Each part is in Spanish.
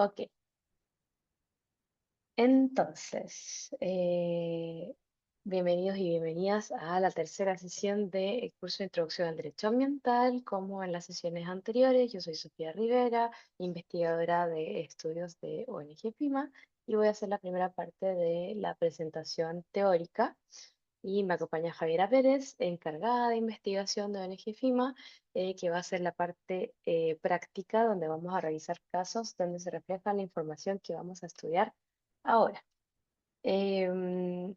Ok, entonces, bienvenidos y bienvenidas a la tercera sesión del curso de Introducción al Derecho Ambiental. Como en las sesiones anteriores, yo soy Sofía Rivera, investigadora de estudios de ONG PIMA, y voy a hacer la primera parte de la presentación teórica. Y me acompaña Javiera Pérez, encargada de investigación de ONG FIMA, que va a ser la parte práctica, donde vamos a revisar casos donde se refleja la información que vamos a estudiar ahora. Em,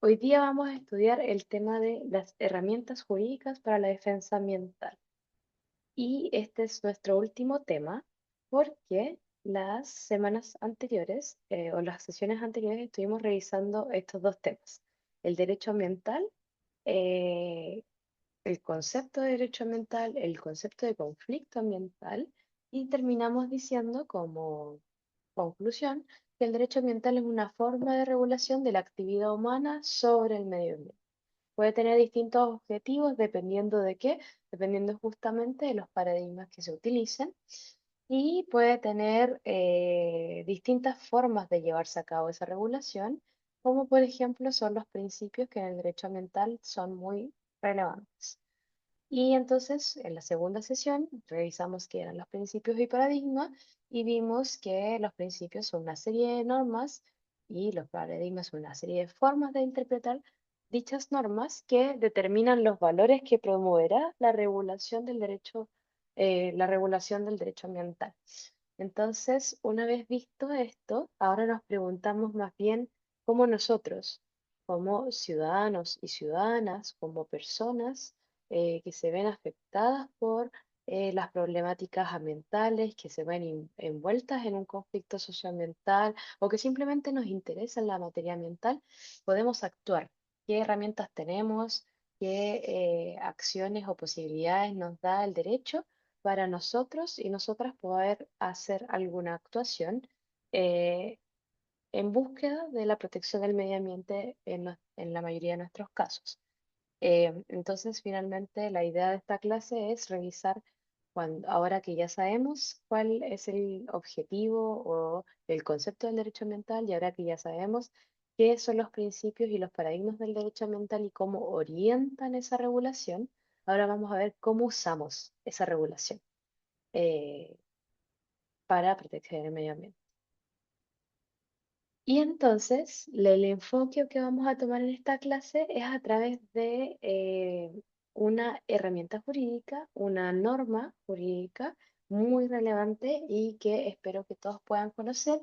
Hoy día vamos a estudiar el tema de las herramientas jurídicas para la defensa ambiental. Y este es nuestro último tema porque las semanas anteriores o las sesiones anteriores estuvimos revisando estos dos temas, el derecho ambiental, eh, el concepto de derecho ambiental, el concepto de conflicto ambiental, y terminamos diciendo como conclusión que el derecho ambiental es una forma de regulación de la actividad humana sobre el medio ambiente. Puede tener distintos objetivos dependiendo de qué, dependiendo justamente de los paradigmas que se utilicen, y puede tener distintas formas de llevarse a cabo esa regulación, como por ejemplo son los principios que en el derecho ambiental son muy relevantes. Y entonces, en la segunda sesión, revisamos qué eran los principios y paradigmas y vimos que los principios son una serie de normas y los paradigmas son una serie de formas de interpretar dichas normas que determinan los valores que promoverá la regulación del derecho ambiental. Entonces, una vez visto esto, ahora nos preguntamos más bien cómo nosotros, como ciudadanos y ciudadanas, como personas, que se ven afectadas por las problemáticas ambientales, que se ven envueltas en un conflicto socioambiental o que simplemente nos interesa la materia ambiental, podemos actuar. ¿Qué herramientas tenemos? ¿Qué acciones o posibilidades nos da el derecho para nosotros y nosotras poder hacer alguna actuación eh, en búsqueda de la protección del medio ambiente en la mayoría de nuestros casos? Entonces, finalmente, la idea de esta clase es revisar, ahora que ya sabemos cuál es el objetivo o el concepto del derecho ambiental, y ahora que ya sabemos qué son los principios y los paradigmas del derecho ambiental y cómo orientan esa regulación, ahora vamos a ver cómo usamos esa regulación eh, para proteger el medio ambiente. Y entonces, el enfoque que vamos a tomar en esta clase es a través de una herramienta jurídica, una norma jurídica muy relevante y que espero que todos puedan conocer.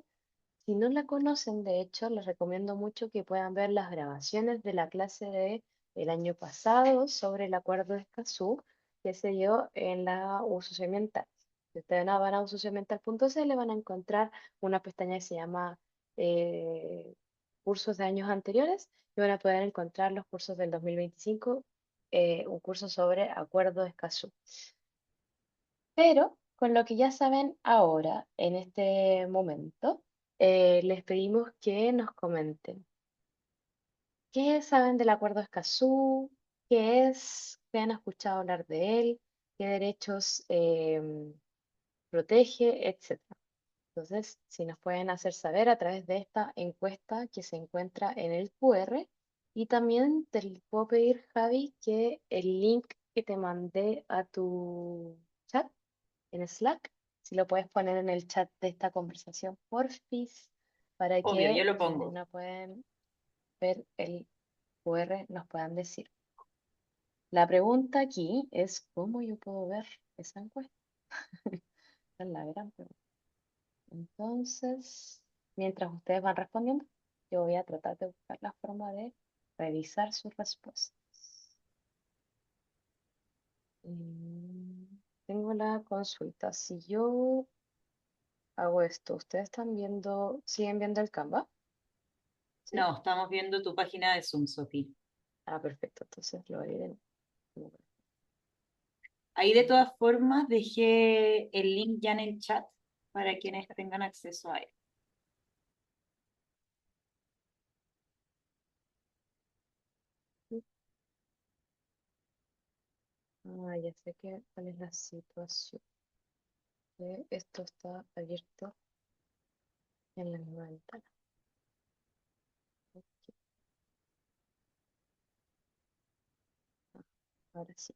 Si no la conocen, de hecho, les recomiendo mucho que puedan ver las grabaciones de la clase del año pasado sobre el Acuerdo de Escazú que se dio en la USO Ambiental. Si ustedes van a usoambiental.cl van a encontrar una pestaña que se llama eh, cursos de años anteriores y van a poder encontrar los cursos del 2025, un curso sobre Acuerdo de Escazú. Pero con lo que ya saben ahora, en este momento, les pedimos que nos comenten qué saben del Acuerdo de Escazú, qué es, qué han escuchado hablar de él, qué derechos protege, etcétera. Entonces, si nos pueden hacer saber a través de esta encuesta que se encuentra en el QR, y también te puedo pedir, Javi, que el link que te mandé a tu chat en Slack, si lo puedes poner en el chat de esta conversación, porfis, para Obvio, yo que lo quienes pongo. no pueden ver el QR nos puedan decir. La pregunta aquí es, ¿cómo yo puedo ver esa encuesta? Esa es la gran pregunta. Entonces, mientras ustedes van respondiendo, yo voy a tratar de buscar la forma de revisar sus respuestas. Tengo la consulta. Si yo hago esto, ¿ustedes están viendo, siguen viendo el Canva? ¿Sí? No, estamos viendo tu página de Zoom, Sofi. Ah, perfecto. Entonces lo haré de nuevo. Ahí de todas formas dejé el link ya en el chat para quienes tengan acceso a él. Ah, ya sé cuál es la situación. Esto está abierto en la misma ventana. Ahora sí.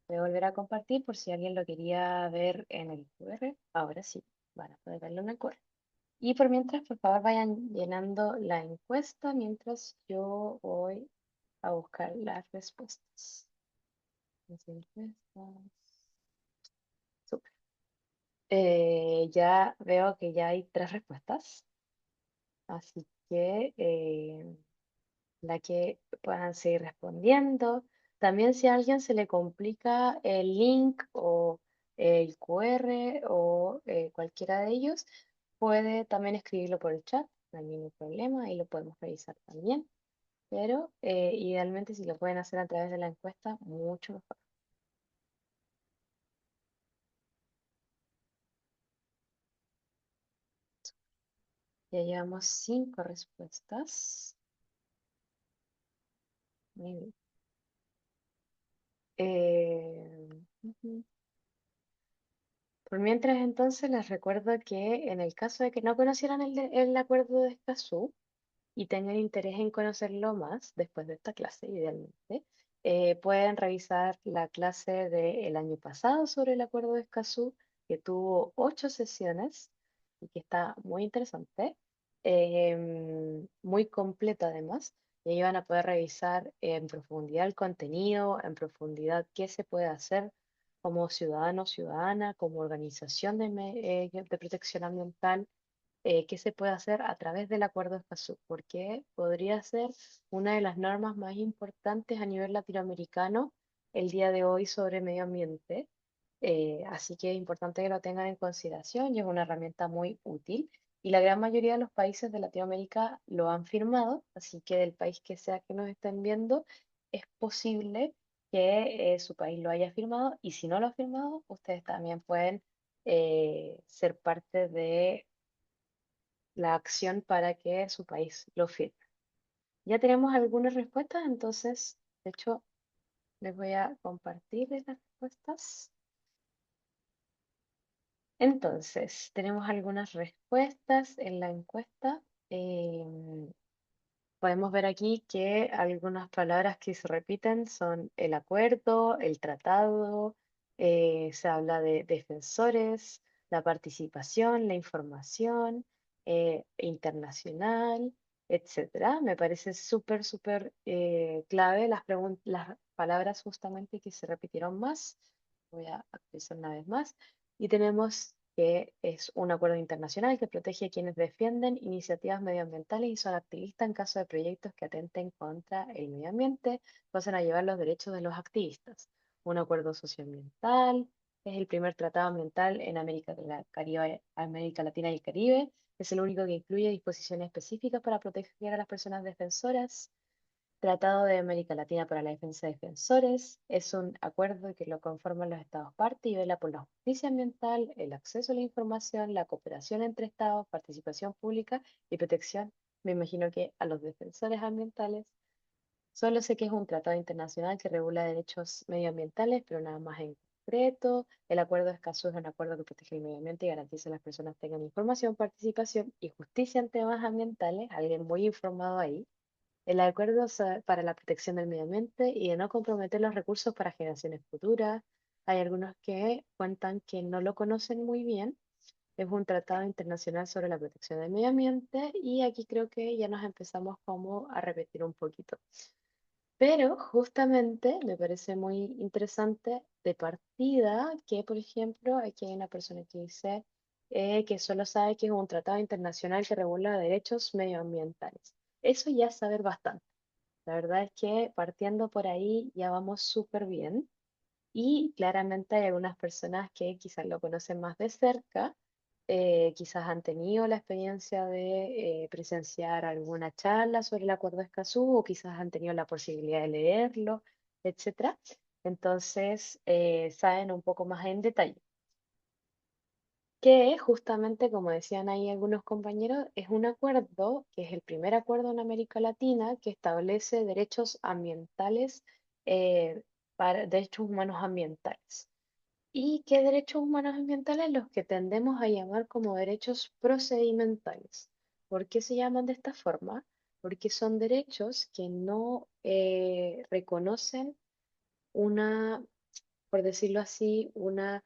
Voy a volver a compartir por si alguien lo quería ver en el QR. Ahora sí, van a poder verlo en el QR. Y por mientras, por favor, vayan llenando la encuesta mientras yo voy a buscar las respuestas. Las encuestas. Súper. Ya veo que ya hay 3 respuestas, así que la que puedan seguir respondiendo. También si a alguien se le complica el link o el QR o cualquiera de ellos, puede también escribirlo por el chat, no hay ningún problema y lo podemos revisar también. Pero idealmente si lo pueden hacer a través de la encuesta, mucho mejor. Ya llevamos 5 respuestas. Muy bien. Ujú. Por mientras entonces les recuerdo que en el caso de que no conocieran el acuerdo de Escazú, y tengan interés en conocerlo más después de esta clase, idealmente, pueden revisar la clase del año pasado sobre el Acuerdo de Escazú, que tuvo 8 sesiones y que está muy interesante, muy completa además. Y ahí van a poder revisar en profundidad el contenido, en profundidad qué se puede hacer como ciudadano, ciudadana, como organización de protección ambiental, qué se puede hacer a través del Acuerdo de Escazú, porque podría ser una de las normas más importantes a nivel latinoamericano el día de hoy sobre medio ambiente. Así que es importante que lo tengan en consideración y es una herramienta muy útil. Y la gran mayoría de los países de Latinoamérica lo han firmado, así que del país que sea que nos estén viendo, es posible que su país lo haya firmado y si no lo ha firmado, ustedes también pueden ser parte de la acción para que su país lo firme. Ya tenemos algunas respuestas, entonces, de hecho, les voy a compartir las respuestas. Entonces, tenemos algunas respuestas en la encuesta. Em, Podemos ver aquí que algunas palabras que se repiten son el acuerdo, el tratado, se habla de defensores, la participación, la información, internacional, etcétera. Me parece súper, súper clave las palabras justamente que se repitieron más. Voy a actualizar una vez más. Y tenemos que es un acuerdo internacional que protege a quienes defienden iniciativas medioambientales y son activistas en caso de proyectos que atenten contra el medio ambiente, pasan a llevar los derechos de los activistas. Un acuerdo socioambiental es el primer tratado ambiental en América Latina y el Caribe. Es el único que incluye disposiciones específicas para proteger a las personas defensoras. Tratado de América Latina para la Defensa de Defensores es un acuerdo que lo conforman los Estados partes y vela por la justicia ambiental, el acceso a la información, la cooperación entre Estados, participación pública y protección. Me imagino que a los defensores ambientales. Solo sé que es un tratado internacional que regula derechos medioambientales, pero nada más en concreto. El acuerdo de Escazú es un acuerdo que protege el medio ambiente y garantiza que las personas tengan información, participación y justicia en temas ambientales. Alguien muy informado ahí. El acuerdo para la protección del medio ambiente y de no comprometer los recursos para generaciones futuras. Hay algunos que cuentan que no lo conocen muy bien. Es un tratado internacional sobre la protección del medio ambiente y aquí creo que ya nos empezamos como a repetir un poquito. Pero justamente me parece muy interesante de partida que, por ejemplo, aquí hay una persona que dice que solo sabe que es un tratado internacional que regula derechos medioambientales. Eso ya es saber bastante. La verdad es que partiendo por ahí ya vamos súper bien y claramente hay algunas personas que quizás lo conocen más de cerca, quizás han tenido la experiencia de presenciar alguna charla sobre el Acuerdo de Escazú o quizás han tenido la posibilidad de leerlo, etcétera. Entonces, saben un poco más en detalle que justamente, como decían ahí algunos compañeros, es un acuerdo que es el primer acuerdo en América Latina que establece derechos ambientales, derechos humanos ambientales. ¿Y qué derechos humanos ambientales? Los que tendemos a llamar como derechos procedimentales. ¿Por qué se llaman de esta forma? Porque son derechos que no reconocen una, por decirlo así, una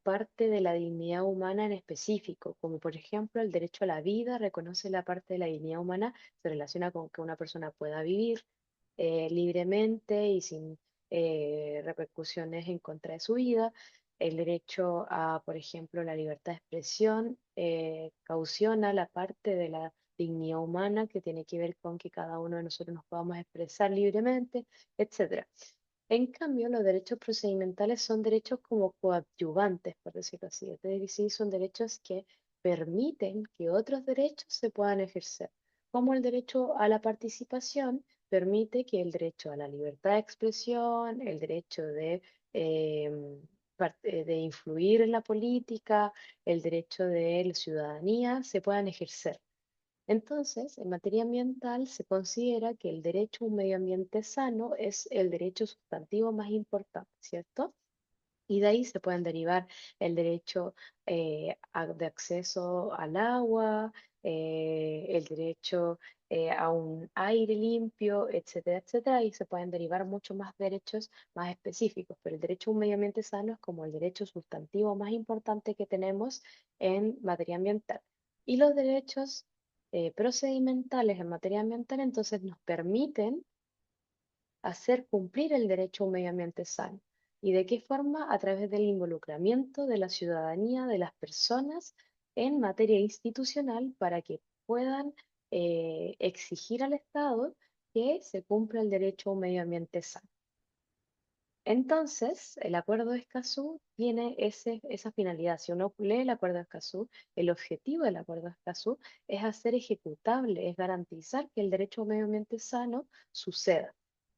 parte de la dignidad humana en específico, como por ejemplo el derecho a la vida reconoce la parte de la dignidad humana, se relaciona con que una persona pueda vivir libremente y sin repercusiones en contra de su vida. El derecho a, por ejemplo, la libertad de expresión cauciona la parte de la dignidad humana que tiene que ver con que cada uno de nosotros nos podamos expresar libremente, etcétera. En cambio, los derechos procedimentales son derechos como coadyuvantes, por decirlo así. Es decir, son derechos que permiten que otros derechos se puedan ejercer, como el derecho a la participación permite que el derecho a la libertad de expresión, el derecho eh, de influir en la política, el derecho de la ciudadanía se puedan ejercer. Entonces, en materia ambiental se considera que el derecho a un medio ambiente sano es el derecho sustantivo más importante, ¿cierto? Y de ahí se pueden derivar el derecho de acceso al agua, el derecho a un aire limpio, etcétera, etcétera. Y se pueden derivar muchos más derechos más específicos, pero el derecho a un medio ambiente sano es como el derecho sustantivo más importante que tenemos en materia ambiental. Y los derechos procedimentales en materia ambiental entonces nos permiten hacer cumplir el derecho a un medio ambiente sano. ¿Y de qué forma? A través del involucramiento de la ciudadanía, de las personas en materia institucional para que puedan exigir al Estado que se cumpla el derecho a un medio ambiente sano. Entonces, el Acuerdo de Escazú tiene esa finalidad. Si uno lee el Acuerdo de Escazú, el objetivo del Acuerdo de Escazú es hacer ejecutable, es garantizar que el derecho a un medio ambiente sano suceda,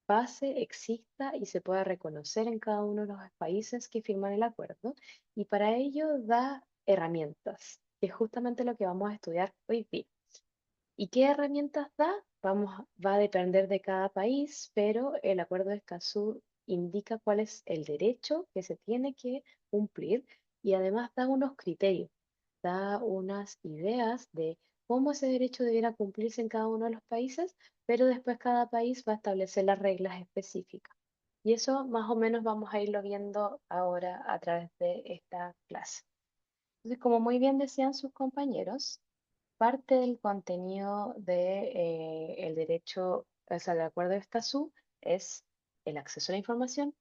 pase, exista y se pueda reconocer en cada uno de los países que firman el acuerdo. Y para ello da herramientas, que es justamente lo que vamos a estudiar hoy día. ¿Y qué herramientas da? Va a depender de cada país, pero el Acuerdo de Escazú indica cuál es el derecho que se tiene que cumplir y además da unos criterios, da unas ideas de cómo ese derecho debiera cumplirse en cada uno de los países, pero después cada país va a establecer las reglas específicas. Y eso más o menos vamos a irlo viendo ahora a través de esta clase. Entonces, como muy bien decían sus compañeros, parte del contenido de, el derecho, o sea, del Acuerdo de Escazú es el acceso a la información,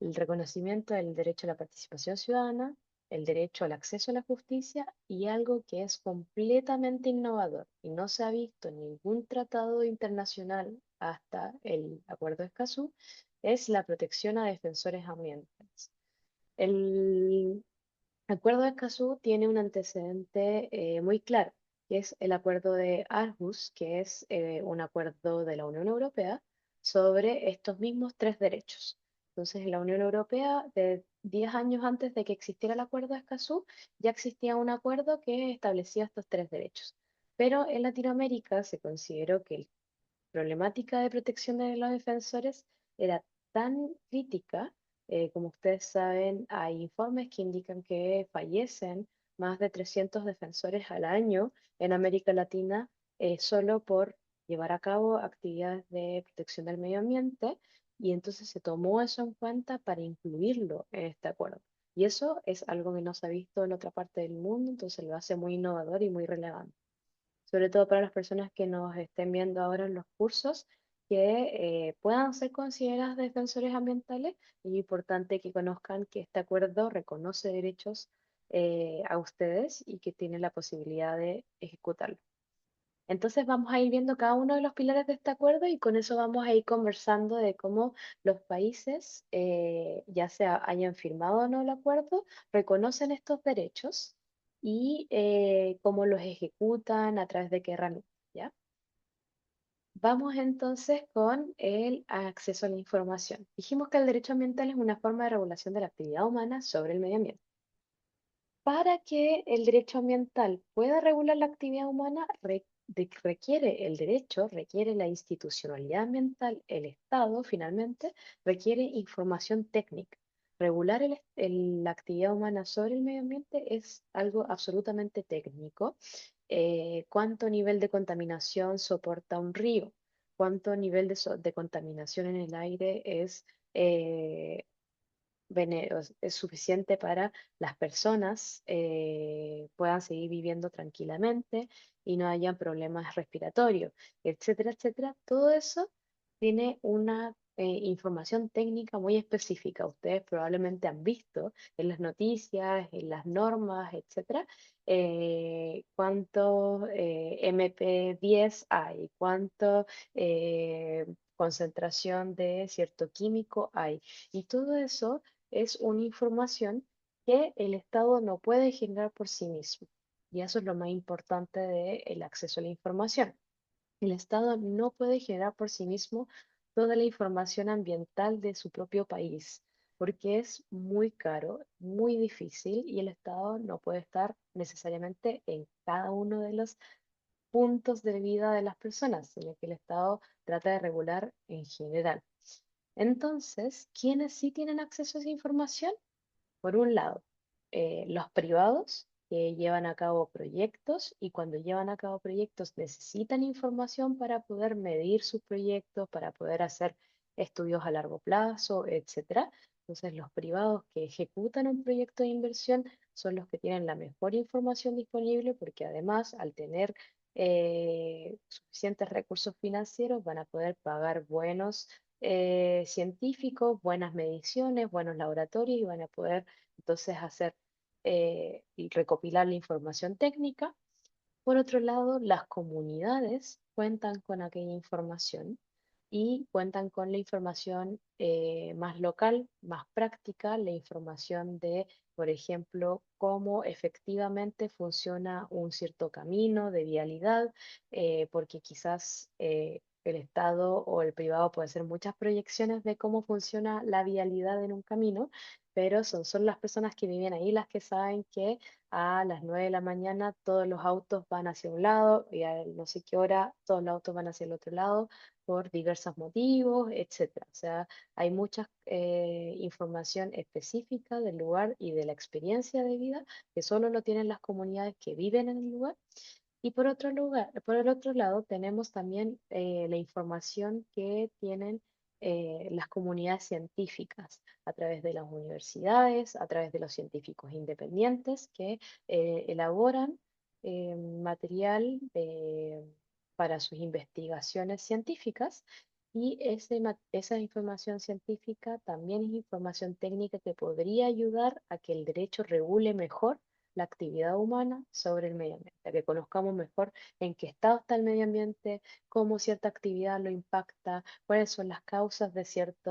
el reconocimiento del derecho a la participación ciudadana, el derecho al acceso a la justicia y algo que es completamente innovador y no se ha visto en ningún tratado internacional hasta el Acuerdo de Escazú, es la protección a defensores ambientales. El Acuerdo de Escazú tiene un antecedente muy claro, que es el Acuerdo de Aarhus, que es un acuerdo de la Unión Europea sobre estos mismos tres derechos. Entonces, en la Unión Europea, de 10 años antes de que existiera el Acuerdo de Escazú, ya existía un acuerdo que establecía estos tres derechos. Pero en Latinoamérica se consideró que el problemática de protección de los defensores era tan crítica, como ustedes saben, hay informes que indican que fallecen más de 300 defensores al año en América Latina solo por llevar a cabo actividades de protección del medio ambiente y entonces se tomó eso en cuenta para incluirlo en este acuerdo. Y eso es algo que no se ha visto en otra parte del mundo, entonces lo hace muy innovador y muy relevante sobre todo para las personas que nos estén viendo ahora en los cursos, que puedan ser consideradas defensores ambientales. Y es importante que conozcan que este acuerdo reconoce derechos a ustedes y que tienen la posibilidad de ejecutarlo. Entonces vamos a ir viendo cada uno de los pilares de este acuerdo y con eso vamos a ir conversando de cómo los países, ya sea hayan firmado o no el acuerdo, reconocen estos derechos y cómo los ejecutan, a través de qué herramientas, ¿ya? Vamos entonces con el acceso a la información. Dijimos que el derecho ambiental es una forma de regulación de la actividad humana sobre el medio ambiente. Para que el derecho ambiental pueda regular la actividad humana, requiere el derecho, requiere la institucionalidad ambiental, el Estado finalmente requiere información técnica. regular la actividad humana sobre el medio ambiente es algo absolutamente técnico. ¿Cuánto nivel de contaminación soporta un río? ¿Cuánto nivel de contaminación en el aire eh, es suficiente para las personas puedan seguir viviendo tranquilamente y no hayan problemas respiratorios, etcétera, etcétera? Todo eso tiene una información técnica muy específica. Ustedes probablemente han visto en las noticias, en las normas, etcétera, cuánto MP10 hay, cuánto concentración de cierto químico hay. Y todo eso es una información que el Estado no puede generar por sí mismo. Y eso es lo más importante del acceso a la información. El Estado no puede generar por sí mismo toda la información ambiental de su propio país, porque es muy caro, muy difícil y el Estado no puede estar necesariamente en cada uno de los puntos de vida de las personas, sino que el Estado trata de regular en general. Entonces, ¿quiénes sí tienen acceso a esa información? Por un lado, los privados que llevan a cabo proyectos y cuando llevan a cabo proyectos necesitan información para poder medir sus proyectos, para poder hacer estudios a largo plazo, etcétera. Entonces, los privados que ejecutan un proyecto de inversión son los que tienen la mejor información disponible porque además, al tener suficientes recursos financieros, van a poder pagar buenos científicos, buenas mediciones, buenos laboratorios y van a poder entonces hacer y recopilar la información técnica. Por otro lado, las comunidades cuentan con aquella información y cuentan con la información más local, más práctica, la información de, por ejemplo, cómo efectivamente funciona un cierto camino de vialidad, porque quizás el Estado o el privado puede hacer muchas proyecciones de cómo funciona la vialidad en un camino, pero son las personas que viven ahí las que saben que a las 9 de la mañana todos los autos van hacia un lado y a no sé qué hora todos los autos van hacia el otro lado por diversos motivos, etcétera. O sea, hay mucha información específica del lugar y de la experiencia de vida que solo lo tienen las comunidades que viven en el lugar. Y por el otro lado, tenemos también la información que tienen las comunidades científicas a través de las universidades, a través de los científicos independientes que elaboran material para sus investigaciones científicas. Y esa información científica también es información técnica que podría ayudar a que el derecho regule mejor la actividad humana sobre el medio ambiente, a que conozcamos mejor en qué estado está el medio ambiente, cómo cierta actividad lo impacta, cuáles son las causas de cierta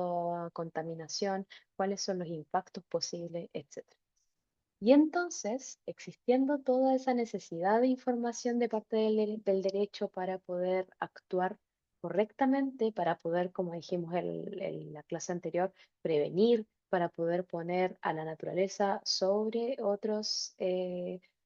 contaminación, cuáles son los impactos posibles, etcétera. Y entonces, existiendo toda esa necesidad de información de parte del derecho para poder actuar correctamente, para poder, como dijimos en la clase anterior, prevenir, para poder poner a la naturaleza sobre otros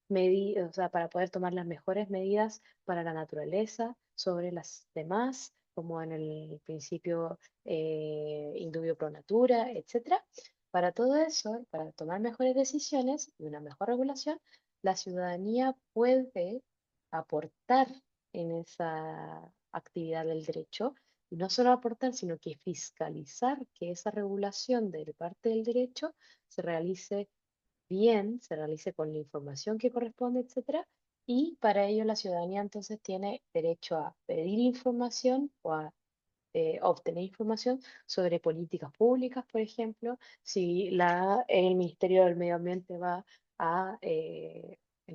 medidas, o sea, para poder tomar las mejores medidas para la naturaleza sobre las demás, como en el principio indubio pro natura, etcétera. Para todo eso, para tomar mejores decisiones y una mejor regulación, la ciudadanía puede aportar en esa actividad del derecho y no solo aportar, sino que fiscalizar que esa regulación de parte del derecho se realice bien, se realice con la información que corresponde, etcétera. Y para ello la ciudadanía entonces tiene derecho a pedir información o a obtener información sobre políticas públicas, por ejemplo, si el Ministerio del Medio Ambiente el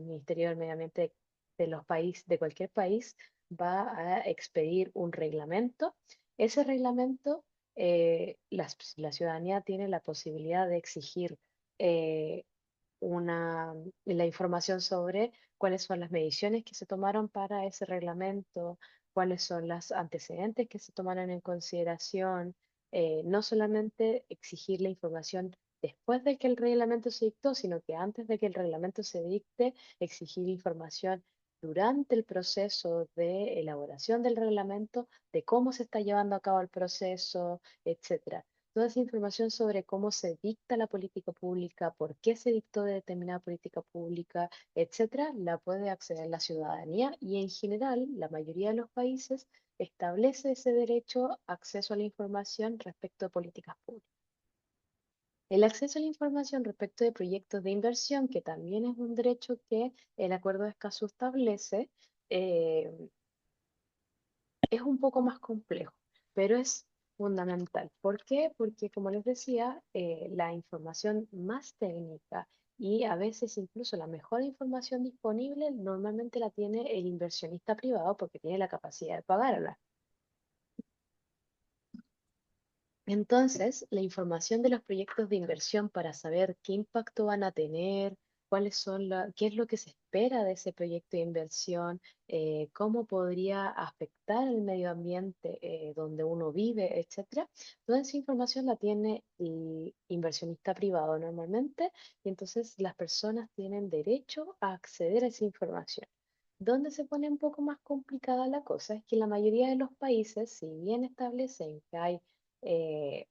Ministerio del Medio Ambiente de los países, de cualquier país, va a expedir un reglamento. Ese reglamento, la ciudadanía tiene la posibilidad de exigir eh, la información sobre cuáles son las mediciones que se tomaron para ese reglamento, cuáles son los antecedentes que se tomaron en consideración, no solamente exigir la información después de que el reglamento se dictó, sino que antes de que el reglamento se dicte, exigir información durante el proceso de elaboración del reglamento, de cómo se está llevando a cabo el proceso, etcétera. Toda esa información sobre cómo se dicta la política pública, por qué se dictó determinada política pública, etcétera, la puede acceder la ciudadanía y en general la mayoría de los países establece ese derecho a acceso a la información respecto de políticas públicas. El acceso a la información respecto de proyectos de inversión, que también es un derecho que el Acuerdo de Escazú establece, eh, es un poco más complejo, pero es fundamental. ¿Por qué? Porque, como les decía, la información más técnica y a veces incluso la mejor información disponible normalmente la tiene el inversionista privado porque tiene la capacidad de pagarla. Entonces, la información de los proyectos de inversión para saber qué impacto van a tener, qué es lo que se espera de ese proyecto de inversión, cómo podría afectar el medio ambiente donde uno vive, etcétera. Toda esa información la tiene el inversionista privado normalmente y entonces las personas tienen derecho a acceder a esa información. Donde se pone un poco más complicada la cosa es que la mayoría de los países, si bien establecen que hay eh,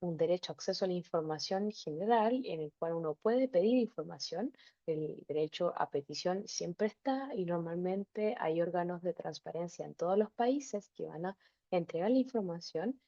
un derecho a acceso a la información general en el cual uno puede pedir información. El derecho a petición siempre está y normalmente hay órganos de transparencia en todos los países que van a entregar la información.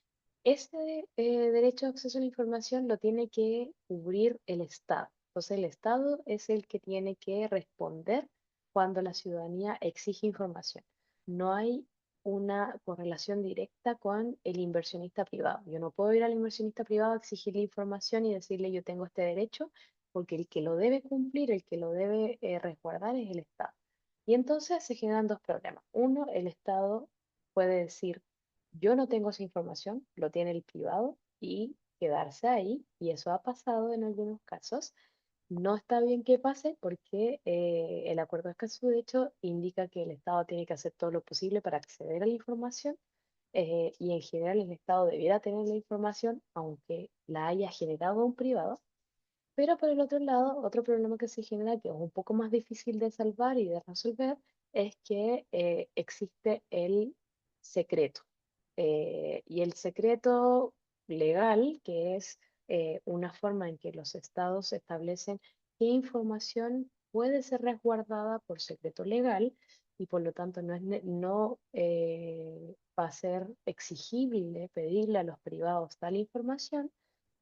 Ese derecho a acceso a la información lo tiene que cubrir el Estado. Entonces el Estado es el que tiene que responder cuando la ciudadanía exige información. No hay una correlación directa con el inversionista privado. Yo no puedo ir al inversionista privado a exigirle información y decirle yo tengo este derecho, porque el que lo debe cumplir, el que lo debe resguardar es el Estado. Y entonces se generan dos problemas. Uno, el Estado puede decir yo no tengo esa información, lo tiene el privado y quedarse ahí, y eso ha pasado en algunos casos. No está bien que pase porque el acuerdo de Escazú, de hecho, indica que el Estado tiene que hacer todo lo posible para acceder a la información y en general el Estado debiera tener la información aunque la haya generado un privado. Pero por el otro lado, otro problema que se genera, que es un poco más difícil de salvar y de resolver, es que existe el secreto. Y el secreto legal, que es una forma en que los estados establecen qué información puede ser resguardada por secreto legal y por lo tanto no va a ser exigible pedirle a los privados tal información.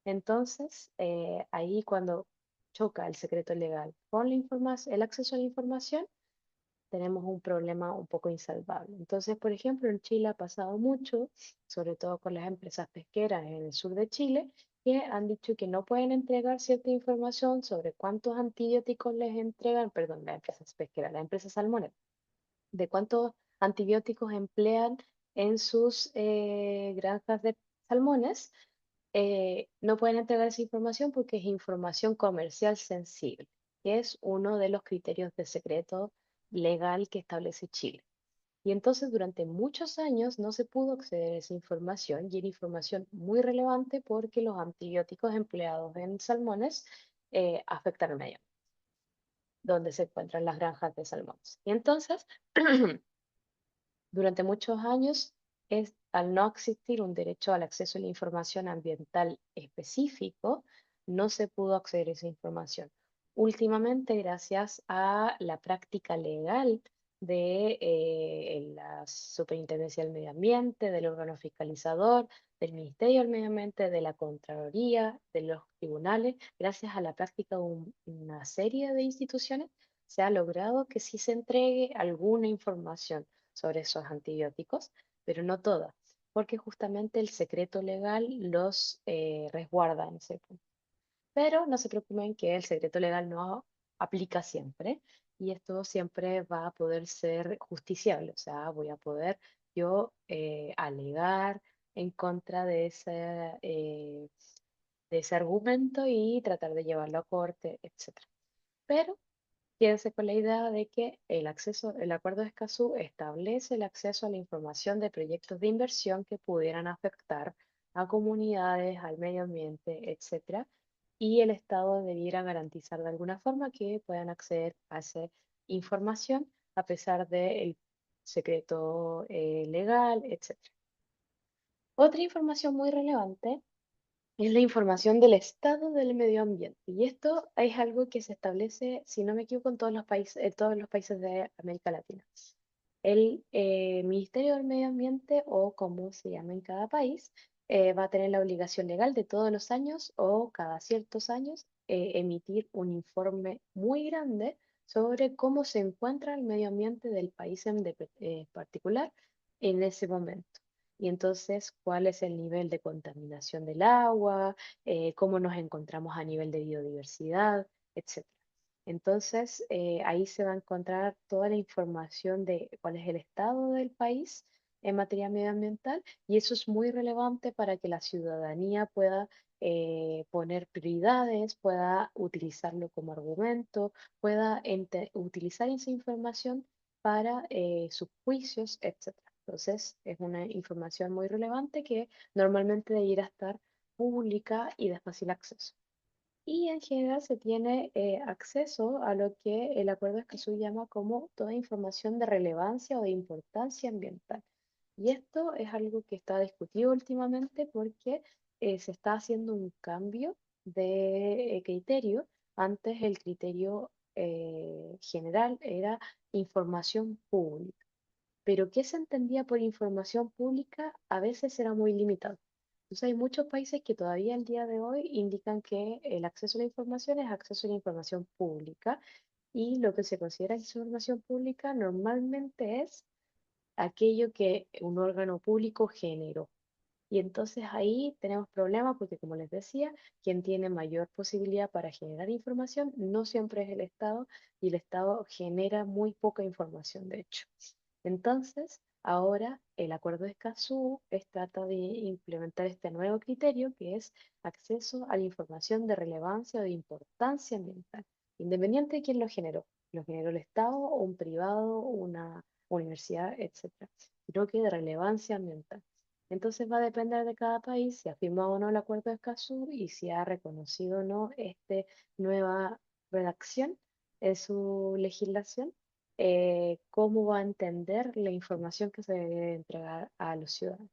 Entonces, ahí cuando choca el secreto legal con el acceso a la información, tenemos un problema un poco insalvable. Entonces, por ejemplo, en Chile ha pasado mucho, sobre todo con las empresas pesqueras en el sur de Chile, que han dicho que no pueden entregar cierta información sobre cuántos antibióticos les entregan, perdón, las empresas pesqueras, las empresas salmoneras, de cuántos antibióticos emplean en sus granjas de salmones. No pueden entregar esa información porque es información comercial sensible, que es uno de los criterios de secreto legal que establece Chile. Y entonces durante muchos años no se pudo acceder a esa información y era información muy relevante porque los antibióticos empleados en salmones afectan al medio, donde se encuentran las granjas de salmones. Y entonces durante muchos años, al no existir un derecho al acceso a la información ambiental específico, no se pudo acceder a esa información. Últimamente, gracias a la práctica legal de la Superintendencia del Medio Ambiente, del órgano fiscalizador, del Ministerio del Medio Ambiente, de la Contraloría, de los tribunales, gracias a la práctica de una serie de instituciones, se ha logrado que sí se entregue alguna información sobre esos antibióticos, pero no todas, porque justamente el secreto legal los resguarda en ese punto. Pero no se preocupen que el secreto legal no aplica siempre y esto siempre va a poder ser justiciable, o sea, voy a poder yo alegar en contra de ese argumento y tratar de llevarlo a corte, etcétera. Pero quédense con la idea de que el Acuerdo de Escazú establece el acceso a la información de proyectos de inversión que pudieran afectar a comunidades, al medio ambiente, etcétera, y el Estado debiera garantizar de alguna forma que puedan acceder a esa información a pesar del secreto legal, etcétera. Otra información muy relevante Es la información del estado del medio ambiente. Y esto es algo que se establece, si no me equivoco, en todos los países de América Latina. El Ministerio del Medio Ambiente, o como se llama en cada país, va a tener la obligación legal de todos los años o cada ciertos años emitir un informe muy grande sobre cómo se encuentra el medio ambiente del país particular en ese momento. Y entonces, cuál es el nivel de contaminación del agua, cómo nos encontramos a nivel de biodiversidad, etcétera. Entonces, ahí se va a encontrar toda la información de cuál es el estado del país en materia medioambiental y eso es muy relevante para que la ciudadanía pueda poner prioridades, pueda utilizarlo como argumento, pueda utilizar esa información para sus juicios, etcétera. Entonces, es una información muy relevante que normalmente debería estar pública y de fácil acceso. Y en general se tiene acceso a lo que el Acuerdo de Escazú llama como toda información de relevancia o de importancia ambiental. Y esto es algo que está discutido últimamente porque se está haciendo un cambio de criterio. Antes el criterio general era información pública, pero ¿qué se entendía por información pública? A veces era muy limitado. Entonces hay muchos países que todavía al día de hoy indican que el acceso a la información es acceso a la información pública y lo que se considera información pública normalmente es aquello que un órgano público generó. Y entonces ahí tenemos problemas porque, como les decía, quien tiene mayor posibilidad para generar información no siempre es el Estado y el Estado genera muy poca información, de hecho. Entonces, ahora el Acuerdo de Escazú trata de implementar este nuevo criterio que es acceso a la información de relevancia o de importancia ambiental, independiente de quién lo generó el Estado o un privado, una universidad, etcétera, sino que de relevancia ambiental. Entonces va a depender de cada país si ha firmado o no el Acuerdo de Escazú y si ha reconocido o no esta nueva redacción en su legislación, cómo va a entender la información que se debe entregar a los ciudadanos.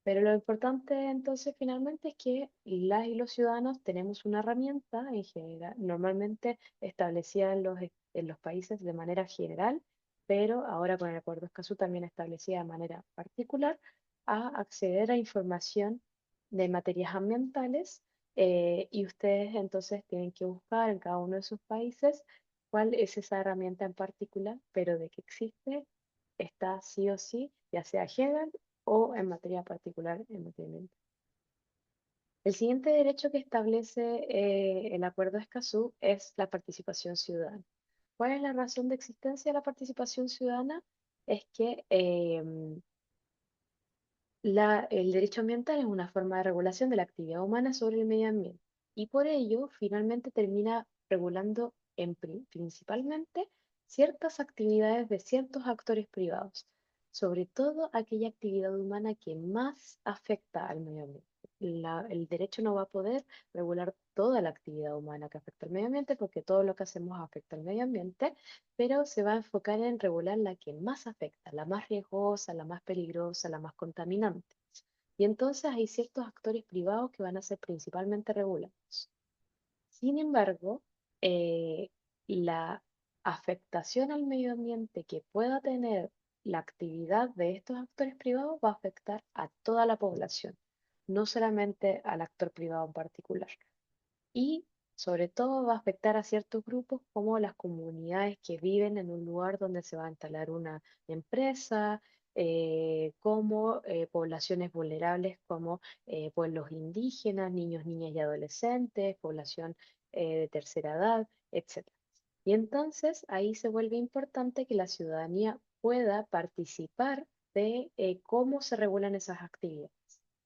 Pero lo importante entonces finalmente es que las y los ciudadanos tenemos una herramienta en general, normalmente establecida en los países de manera general, pero ahora con el Acuerdo Escazú también establecida de manera particular, a acceder a información de materias ambientales y ustedes entonces tienen que buscar en cada uno de sus países cuál es esa herramienta en particular, pero de que existe, está sí o sí, ya sea general o en materia particular en materia ambiental. El siguiente derecho que establece el Acuerdo de Escazú es la participación ciudadana. ¿Cuál es la razón de existencia de la participación ciudadana? Es que el derecho ambiental es una forma de regulación de la actividad humana sobre el medio ambiente y por ello finalmente termina regulando principalmente ciertas actividades de ciertos actores privados, sobre todo aquella actividad humana que más afecta al medio ambiente. El derecho no va a poder regular toda la actividad humana que afecta al medio ambiente porque todo lo que hacemos afecta al medio ambiente, pero se va a enfocar en regular la que más afecta, la más riesgosa, la más peligrosa, la más contaminante. Y entonces hay ciertos actores privados que van a ser principalmente regulados. Sin embargo, eh, la afectación al medio ambiente que pueda tener la actividad de estos actores privados va a afectar a toda la población, no solamente al actor privado en particular. Y sobre todo va a afectar a ciertos grupos como las comunidades que viven en un lugar donde se va a instalar una empresa, como poblaciones vulnerables como pueblos indígenas, niños, niñas y adolescentes, población de tercera edad, etcétera. Y entonces ahí se vuelve importante que la ciudadanía pueda participar de cómo se regulan esas actividades,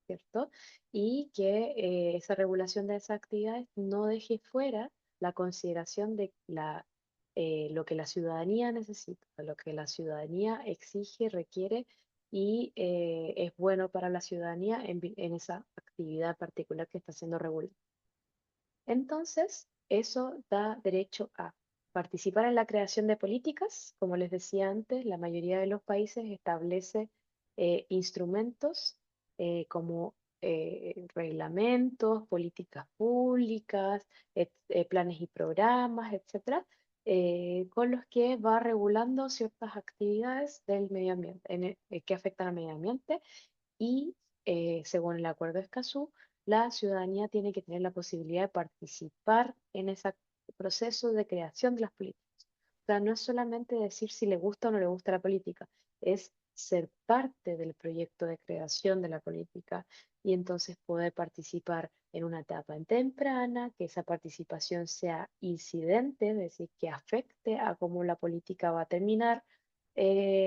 ¿cierto? Y que esa regulación de esas actividades no deje fuera la consideración de lo que la ciudadanía necesita, lo que la ciudadanía exige, requiere y es bueno para la ciudadanía en esa actividad particular que está siendo regulada. Entonces, eso da derecho a participar en la creación de políticas. Como les decía antes, la mayoría de los países establece instrumentos como reglamentos, políticas públicas, planes y programas, etcétera, con los que va regulando ciertas actividades del medio ambiente, que afectan al medio ambiente y según el Acuerdo de Escazú, la ciudadanía tiene que tener la posibilidad de participar en ese proceso de creación de las políticas. O sea, no es solamente decir si le gusta o no le gusta la política, es ser parte del proyecto de creación de la política y entonces poder participar en una etapa en temprana, que esa participación sea incidente, es decir, que afecte a cómo la política va a terminar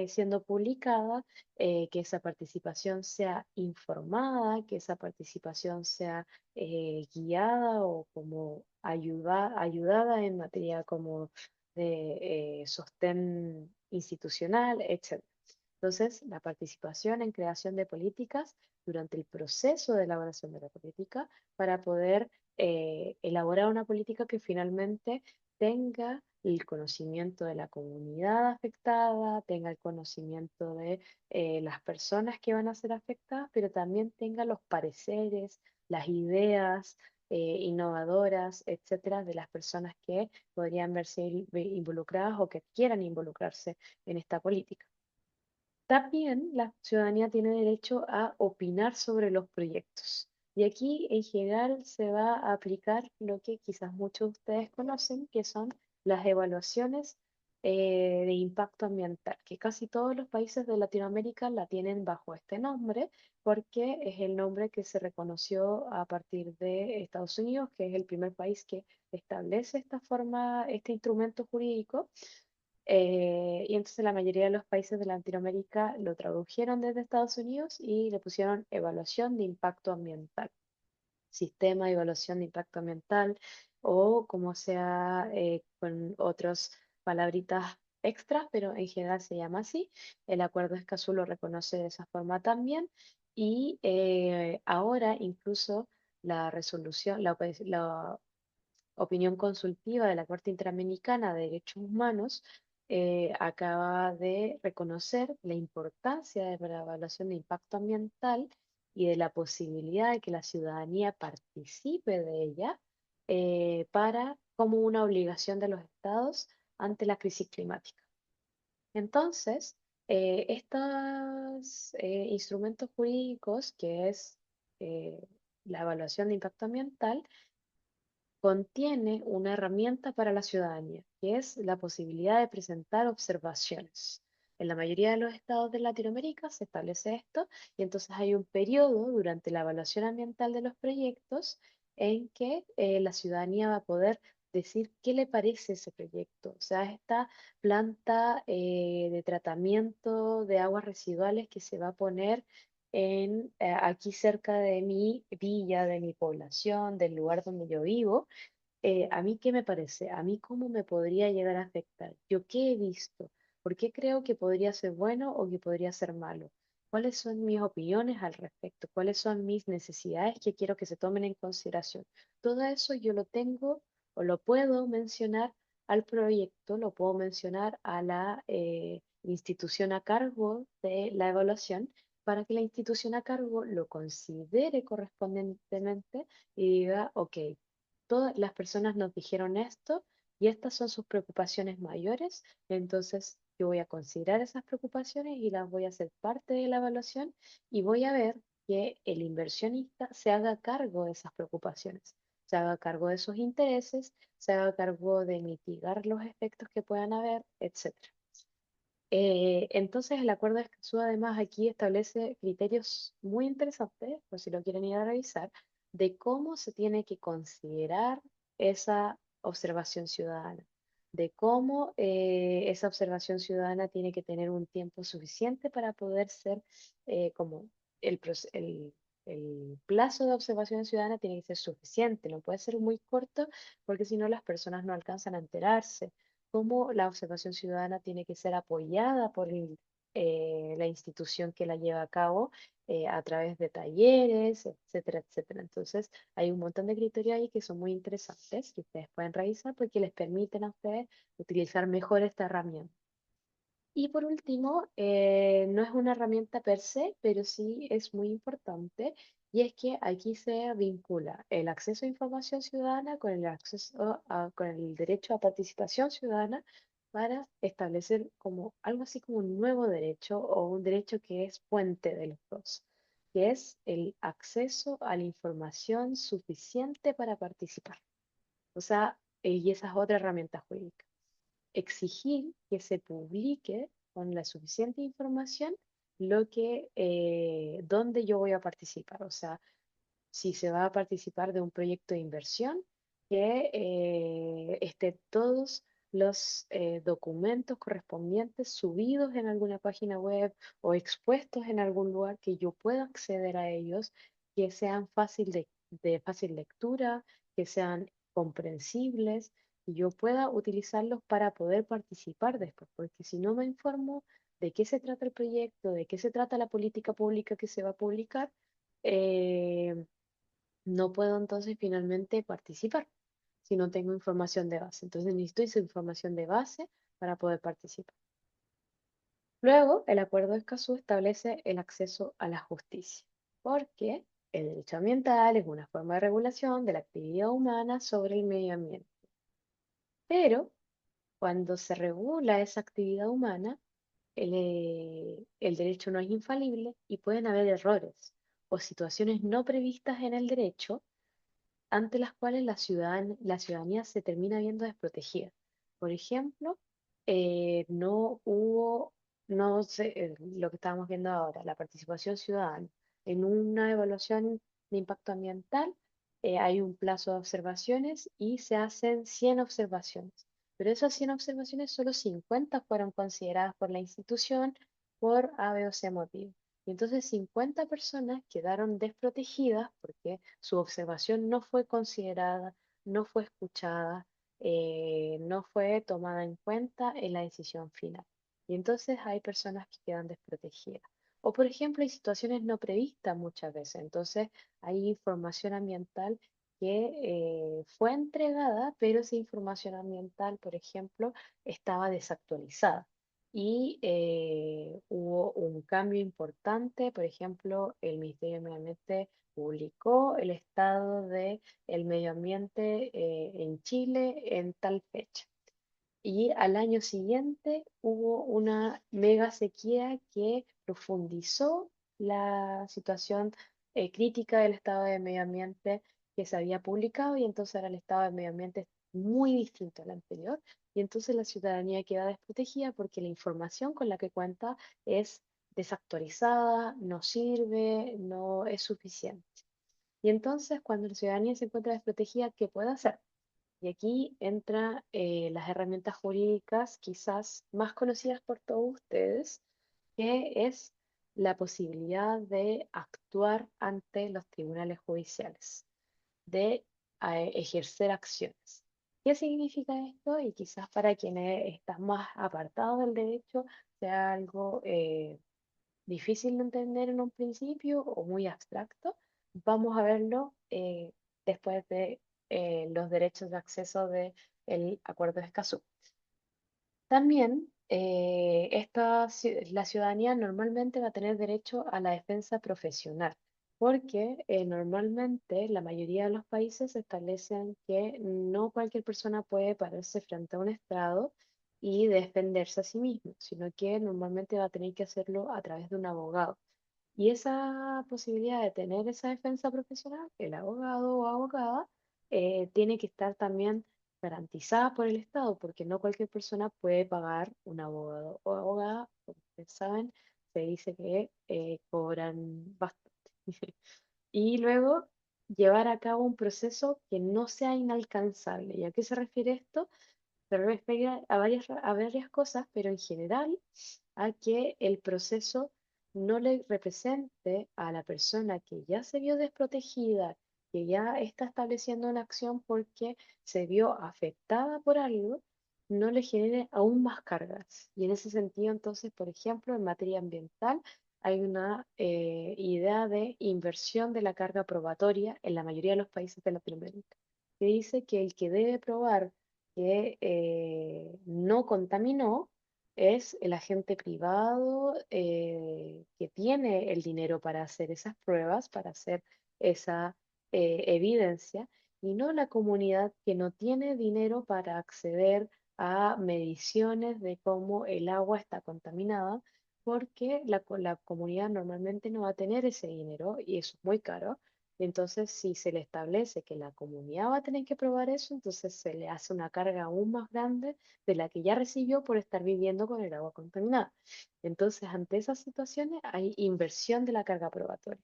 siendo publicada, que esa participación sea informada, que esa participación sea guiada o como ayudada en materia como de sostén institucional, etc. Entonces, la participación en creación de políticas durante el proceso de elaboración de la política para poder elaborar una política que finalmente tenga el conocimiento de la comunidad afectada, tenga el conocimiento de las personas que van a ser afectadas, pero también tenga los pareceres, las ideas innovadoras, etcétera, de las personas que podrían verse involucradas o que quieran involucrarse en esta política. También la ciudadanía tiene derecho a opinar sobre los proyectos. Y aquí en general se va a aplicar lo que quizás muchos de ustedes conocen, que son las evaluaciones de impacto ambiental, que casi todos los países de Latinoamérica la tienen bajo este nombre, porque es el nombre que se reconoció a partir de Estados Unidos, que es el primer país que establece esta forma, este instrumento jurídico. Y entonces la mayoría de los países de Latinoamérica lo tradujeron desde Estados Unidos y le pusieron evaluación de impacto ambiental, sistema de evaluación de impacto ambiental o como sea con otras palabritas extras, pero en general se llama así. El Acuerdo de Escazú lo reconoce de esa forma también y ahora incluso la resolución, la opinión consultiva de la Corte Interamericana de Derechos Humanos acaba de reconocer la importancia de la evaluación de impacto ambiental y de la posibilidad de que la ciudadanía participe de ella para como una obligación de los estados ante la crisis climática. Entonces, estos instrumentos jurídicos, que es la evaluación de impacto ambiental, contiene una herramienta para la ciudadanía, que es la posibilidad de presentar observaciones. En la mayoría de los estados de Latinoamérica se establece esto y entonces hay un periodo durante la evaluación ambiental de los proyectos en que la ciudadanía va a poder decir qué le parece ese proyecto. O sea, esta planta de tratamiento de aguas residuales que se va a poner aquí cerca de mi villa, de mi población, del lugar donde yo vivo, ¿a mí qué me parece? ¿A mí cómo me podría llegar a afectar? ¿Yo qué he visto? ¿Por qué creo que podría ser bueno o que podría ser malo? ¿Cuáles son mis opiniones al respecto? ¿Cuáles son mis necesidades que quiero que se tomen en consideración? Todo eso yo lo tengo o lo puedo mencionar al proyecto, lo puedo mencionar a la institución a cargo de la evaluación para que la institución a cargo lo considere correspondientemente y diga, ok, todas las personas nos dijeron esto y estas son sus preocupaciones mayores, entonces yo voy a considerar esas preocupaciones y las voy a hacer parte de la evaluación y voy a ver que el inversionista se haga cargo de esas preocupaciones, se haga cargo de sus intereses, se haga cargo de mitigar los efectos que puedan haber, etcétera. Entonces el acuerdo de Escazú además aquí establece criterios muy interesantes, por si lo quieren ir a revisar, de cómo se tiene que considerar esa observación ciudadana, de cómo esa observación ciudadana tiene que tener un tiempo suficiente para poder ser como el plazo de observación ciudadana tiene que ser suficiente, no puede ser muy corto porque si no las personas no alcanzan a enterarse cómo la observación ciudadana tiene que ser apoyada por la institución que la lleva a cabo a través de talleres, etcétera, etcétera. Entonces, hay un montón de criterios ahí que son muy interesantes que ustedes pueden revisar porque les permiten a ustedes utilizar mejor esta herramienta. Y por último, no es una herramienta per se, pero sí es muy importante, y es que aquí se vincula el acceso a información ciudadana con el con el derecho a participación ciudadana para establecer como algo así como un nuevo derecho o un derecho que es puente de los dos, que es el acceso a la información suficiente para participar. O sea, y esa es otra herramienta jurídica, exigir que se publique con la suficiente información lo que, dónde yo voy a participar. O sea, si se va a participar de un proyecto de inversión, que estén todos los documentos correspondientes subidos en alguna página web o expuestos en algún lugar que yo pueda acceder a ellos, que sean de fácil lectura, que sean comprensibles y yo pueda utilizarlos para poder participar después, porque si no me informo de qué se trata el proyecto, de qué se trata la política pública que se va a publicar, eh, no puedo entonces finalmente participar si no tengo información de base. Entonces necesito esa información de base para poder participar. Luego, el Acuerdo de Escazú establece el acceso a la justicia, porque el derecho ambiental es una forma de regulación de la actividad humana sobre el medio ambiente. Pero cuando se regula esa actividad humana, el derecho no es infalible y pueden haber errores o situaciones no previstas en el derecho ante las cuales la ciudadanía se termina viendo desprotegida. Por ejemplo, no hubo, no sé, lo que estábamos viendo ahora, la participación ciudadana. En una evaluación de impacto ambiental, hay un plazo de observaciones y se hacen 100 observaciones. Pero esas 100 observaciones, solo 50 fueron consideradas por la institución por A, B o C motivo. Y entonces 50 personas quedaron desprotegidas porque su observación no fue considerada, no fue escuchada, no fue tomada en cuenta en la decisión final. Y entonces hay personas que quedan desprotegidas. O por ejemplo, hay situaciones no previstas muchas veces. Entonces hay información ambiental que fue entregada, pero esa información ambiental, por ejemplo, estaba desactualizada y hubo un cambio importante. Por ejemplo, el Ministerio de Medio Ambiente publicó el estado del medio ambiente en Chile en tal fecha. Y al año siguiente hubo una mega sequía que profundizó la situación crítica del estado de medio ambiente que se había publicado, y entonces ahora el estado de medio ambiente es muy distinto al anterior y entonces la ciudadanía queda desprotegida porque la información con la que cuenta es desactualizada, no sirve, no es suficiente. Y entonces cuando la ciudadanía se encuentra desprotegida, ¿qué puede hacer? Y aquí entran las herramientas jurídicas quizás más conocidas por todos ustedes, que es la posibilidad de actuar ante los tribunales judiciales, de ejercer acciones. ¿Qué significa esto? Y quizás para quienes están más apartados del derecho sea algo difícil de entender en un principio o muy abstracto. Vamos a verlo después de los derechos de acceso del Acuerdo de Escazú. También la ciudadanía normalmente va a tener derecho a la defensa profesional, porque normalmente la mayoría de los países establecen que no cualquier persona puede pararse frente a un estrado y defenderse a sí mismo, sino que normalmente va a tener que hacerlo a través de un abogado. Y esa posibilidad de tener esa defensa profesional, el abogado o abogada, tiene que estar también garantizada por el Estado, porque no cualquier persona puede pagar un abogado o abogada. Como ustedes saben, se dice que cobran bastante. Y luego llevar a cabo un proceso que no sea inalcanzable. ¿Y a qué se refiere esto? Se refiere a varias cosas, pero en general a que el proceso no le represente a la persona que ya se vio desprotegida, que ya está estableciendo una acción porque se vio afectada por algo, no le genere aún más cargas. Y en ese sentido, entonces, por ejemplo, en materia ambiental, hay una idea de inversión de la carga probatoria en la mayoría de los países de Latinoamérica, que dice que el que debe probar que no contaminó, es el agente privado que tiene el dinero para hacer esas pruebas, para hacer esa evidencia, y no la comunidad que no tiene dinero para acceder a mediciones de cómo el agua está contaminada, porque la comunidad normalmente no va a tener ese dinero y eso es muy caro. Entonces, si se le establece que la comunidad va a tener que probar eso, entonces se le hace una carga aún más grande de la que ya recibió por estar viviendo con el agua contaminada. Entonces, ante esas situaciones hay inversión de la carga probatoria.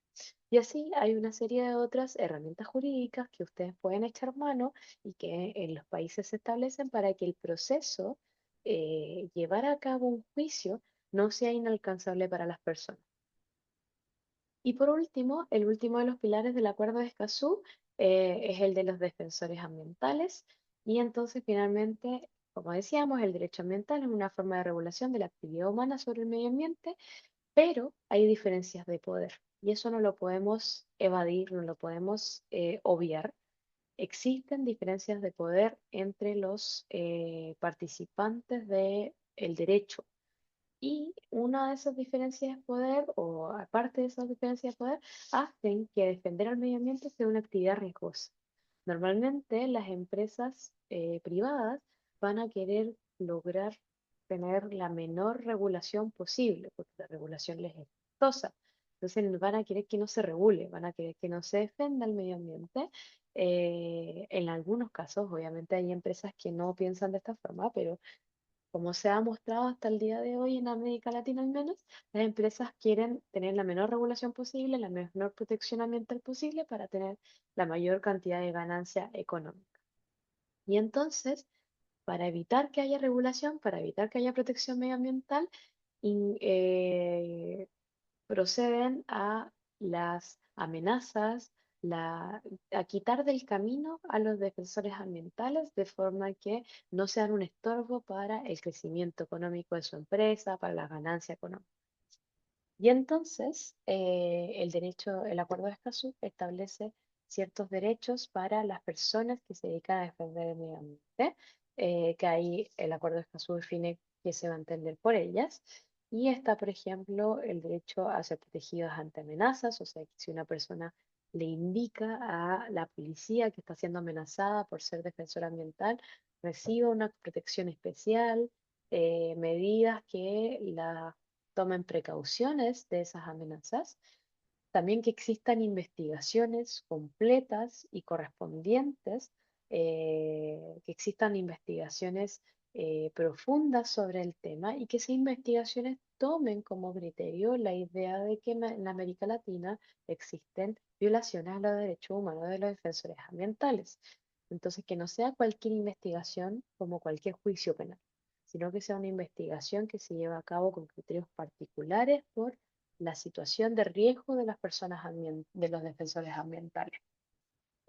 Y así hay una serie de otras herramientas jurídicas que ustedes pueden echar mano y que en los países se establecen para que el proceso, llevar a cabo un juicio, no sea inalcanzable para las personas. Y por último, el último de los pilares del Acuerdo de Escazú es el de los defensores ambientales. Y entonces, finalmente, como decíamos, el derecho ambiental es una forma de regulación de la actividad humana sobre el medio ambiente, pero hay diferencias de poder. Y eso no lo podemos evadir, no lo podemos obviar. Existen diferencias de poder entre los participantes del derecho. Y una de esas diferencias de poder, o aparte de esas diferencias de poder, hacen que defender al medio ambiente sea una actividad riesgosa. Normalmente las empresas privadas van a querer lograr tener la menor regulación posible, porque la regulación les es costosa. Entonces van a querer que no se regule, van a querer que no se defienda el medio ambiente. En algunos casos, obviamente, hay empresas que no piensan de esta forma, pero como se ha mostrado hasta el día de hoy en América Latina al menos, las empresas quieren tener la menor regulación posible, la menor protección ambiental posible para tener la mayor cantidad de ganancia económica. Y entonces, para evitar que haya regulación, para evitar que haya protección medioambiental, in- eh, proceden a las amenazas, a quitar del camino a los defensores ambientales de forma que no sean un estorbo para el crecimiento económico de su empresa, para la ganancia económica. Y entonces, el Acuerdo de Escazú establece ciertos derechos para las personas que se dedican a defender el medio ambiente, que ahí el Acuerdo de Escazú define qué se va a entender por ellas. Y está, por ejemplo, el derecho a ser protegidos ante amenazas, o sea, que si una persona le indica a la policía que está siendo amenazada por ser defensora ambiental, reciba una protección especial, medidas que la tomen precauciones de esas amenazas, también que existan investigaciones completas y correspondientes, que existan investigaciones profundas sobre el tema y que esas investigaciones tomen como criterio la idea de que en América Latina existen violaciones a los derechos humanos de los defensores ambientales. Entonces, que no sea cualquier investigación como cualquier juicio penal, sino que sea una investigación que se lleva a cabo con criterios particulares por la situación de riesgo de las personas de los defensores ambientales.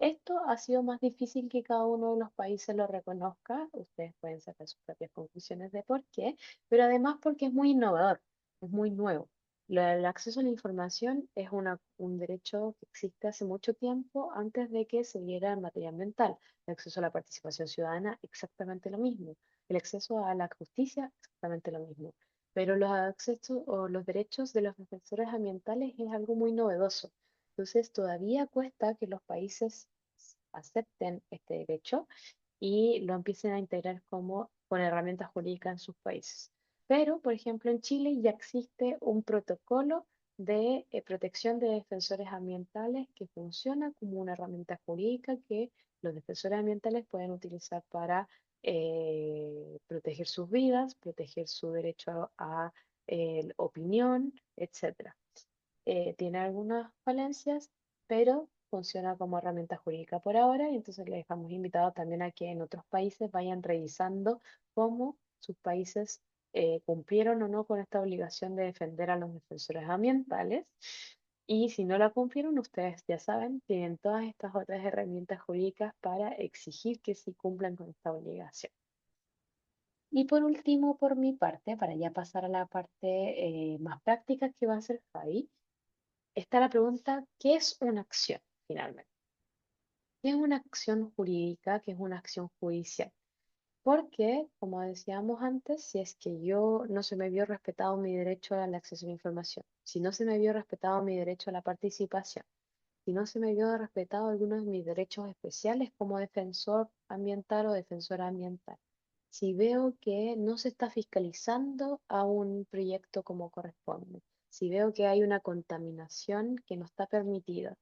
Esto ha sido más difícil que cada uno de los países lo reconozca. Ustedes pueden sacar sus propias conclusiones de por qué, pero además porque es muy innovador, es muy nuevo. El acceso a la información es un derecho que existe hace mucho tiempo antes de que se diera en materia ambiental. El acceso a la participación ciudadana, exactamente lo mismo. El acceso a la justicia, exactamente lo mismo. Pero los accesos o los derechos de los defensores ambientales es algo muy novedoso. Entonces, todavía cuesta que los países acepten este derecho y lo empiecen a integrar como con herramientas jurídicas en sus países. Pero, por ejemplo, en Chile ya existe un protocolo de protección de defensores ambientales que funciona como una herramienta jurídica que los defensores ambientales pueden utilizar para proteger sus vidas, proteger su derecho a opinión, etcétera. Tiene algunas falencias, pero funciona como herramienta jurídica por ahora y entonces les dejamos invitados también a que en otros países vayan revisando cómo sus países cumplieron o no con esta obligación de defender a los defensores ambientales. Y si no la cumplieron, ustedes ya saben, tienen todas estas otras herramientas jurídicas para exigir que sí cumplan con esta obligación. Y por último, por mi parte, para ya pasar a la parte más práctica que va a ser Javi, está la pregunta, ¿qué es una acción finalmente? ¿Qué es una acción jurídica? ¿Qué es una acción judicial? Porque, como decíamos antes, si es que yo no se me vio respetado mi derecho al acceso a la información, si no se me vio respetado mi derecho a la participación, si no se me vio respetado algunos de mis derechos especiales como defensor ambiental o defensora ambiental, si veo que no se está fiscalizando a un proyecto como corresponde, si veo que hay una contaminación que no está permitida,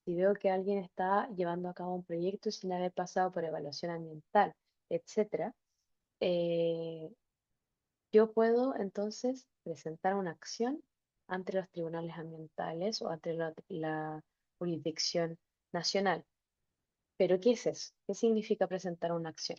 si veo que alguien está llevando a cabo un proyecto sin haber pasado por evaluación ambiental, etcétera, eh, yo puedo entonces presentar una acción ante los tribunales ambientales o ante la jurisdicción nacional. Pero ¿qué es eso? ¿Qué significa presentar una acción?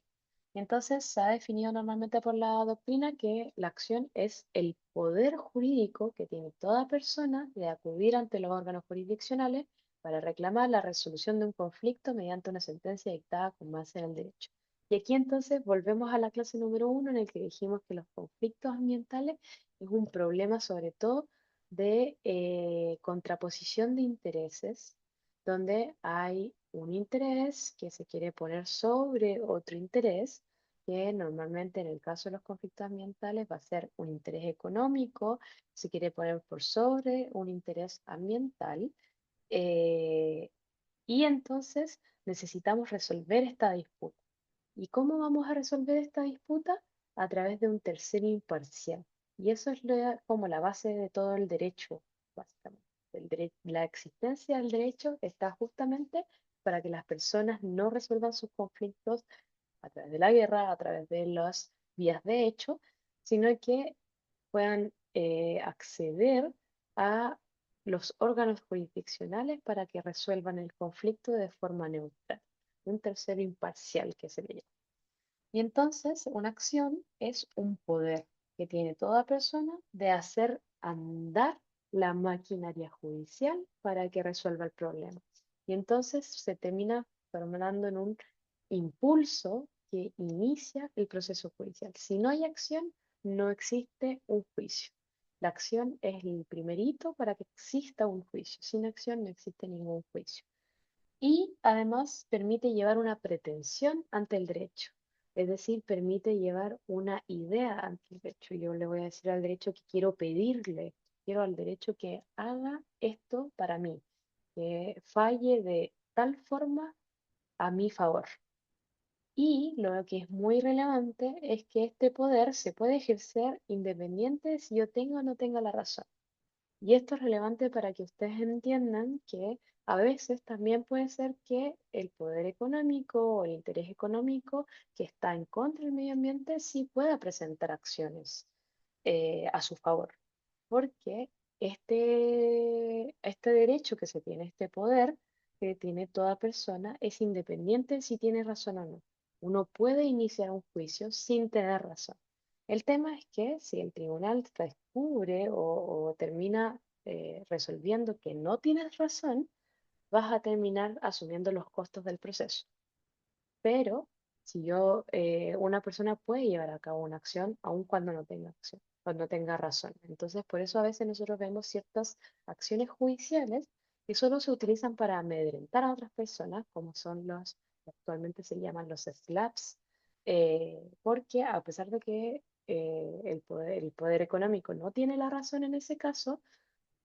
Entonces, se ha definido normalmente por la doctrina que la acción es el poder jurídico que tiene toda persona de acudir ante los órganos jurisdiccionales para reclamar la resolución de un conflicto mediante una sentencia dictada con base en el derecho. Y aquí entonces volvemos a la clase número uno en el que dijimos que los conflictos ambientales es un problema sobre todo de contraposición de intereses donde hay un interés que se quiere poner sobre otro interés, que normalmente en el caso de los conflictos ambientales va a ser un interés económico, se quiere poner por sobre un interés ambiental, eh, y entonces necesitamos resolver esta disputa. ¿Y cómo vamos a resolver esta disputa? A través de un tercero imparcial. Y eso es como la base de todo el derecho, básicamente. La existencia del derecho está justamente para que las personas no resuelvan sus conflictos a través de la guerra, a través de las vías de hecho, sino que puedan acceder a los órganos jurisdiccionales para que resuelvan el conflicto de forma neutral. Un tercero imparcial que se le llama. Y entonces una acción es un poder que tiene toda persona de hacer andar la maquinaria judicial para que resuelva el problema. Y entonces se termina formando en un impulso que inicia el proceso judicial. Si no hay acción, no existe un juicio. La acción es el primer hito para que exista un juicio. Sin acción no existe ningún juicio. Y además permite llevar una pretensión ante el derecho, es decir, permite llevar una idea ante el derecho. Yo le voy a decir al derecho que quiero pedirle, quiero al derecho que haga esto para mí, que falle de tal forma a mi favor. Y lo que es muy relevante es que este poder se puede ejercer independiente de si yo tengo o no tenga la razón. Y esto es relevante para que ustedes entiendan que a veces también puede ser que el poder económico o el interés económico que está en contra del medio ambiente sí pueda presentar acciones a su favor, porque este derecho que se tiene, este poder que tiene toda persona, es independiente si tiene razón o no. Uno puede iniciar un juicio sin tener razón. El tema es que si el tribunal descubre o termina resolviendo que no tienes razón, vas a terminar asumiendo los costos del proceso. Pero si una persona puede llevar a cabo una acción aun cuando no tenga acción, cuando no tenga razón. Entonces, por eso a veces nosotros vemos ciertas acciones judiciales que solo se utilizan para amedrentar a otras personas, como son actualmente se llaman los SLAPs, porque a pesar de que el poder económico no tiene la razón en ese caso,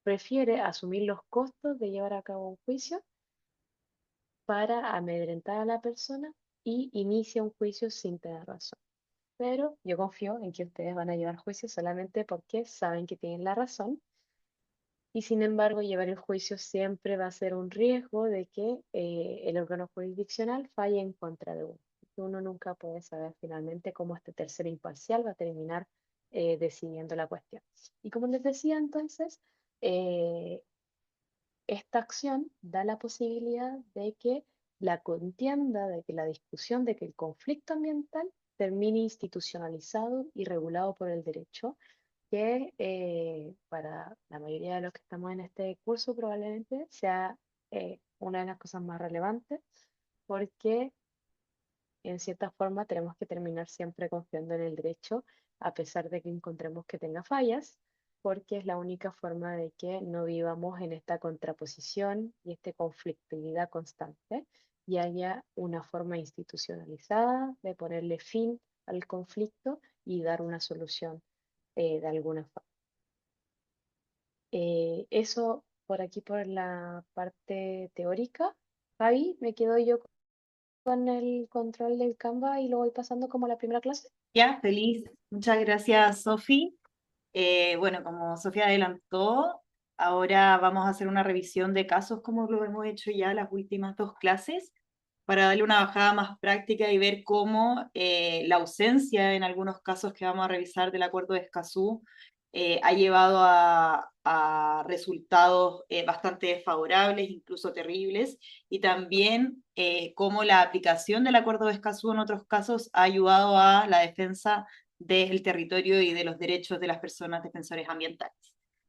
prefiere asumir los costos de llevar a cabo un juicio para amedrentar a la persona y inicia un juicio sin tener razón. Pero yo confío en que ustedes van a llevar juicio solamente porque saben que tienen la razón y sin embargo llevar el juicio siempre va a ser un riesgo de que el órgano jurisdiccional falle en contra de uno. Uno nunca puede saber finalmente cómo este tercero imparcial va a terminar decidiendo la cuestión. Y como les decía entonces, eh, esta acción da la posibilidad de que la contienda, de que la discusión, de que el conflicto ambiental termine institucionalizado y regulado por el derecho, que para la mayoría de los que estamos en este curso probablemente sea una de las cosas más relevantes, porque en cierta forma tenemos que terminar siempre confiando en el derecho, a pesar de que encontremos que tenga fallas, porque es la única forma de que no vivamos en esta contraposición y esta conflictividad constante y haya una forma institucionalizada de ponerle fin al conflicto y dar una solución de alguna forma. Eso por aquí por la parte teórica. Fabi, me quedo yo con el control del Canva y lo voy pasando como a la primera clase. Ya, feliz. Muchas gracias, Sofi. Bueno, como Sofía adelantó, ahora vamos a hacer una revisión de casos como lo hemos hecho ya las últimas dos clases, para darle una bajada más práctica y ver cómo la ausencia en algunos casos que vamos a revisar del Acuerdo de Escazú ha llevado a resultados bastante desfavorables, incluso terribles, y también cómo la aplicación del Acuerdo de Escazú en otros casos ha ayudado a la defensa del territorio y de los derechos de las personas defensores ambientales.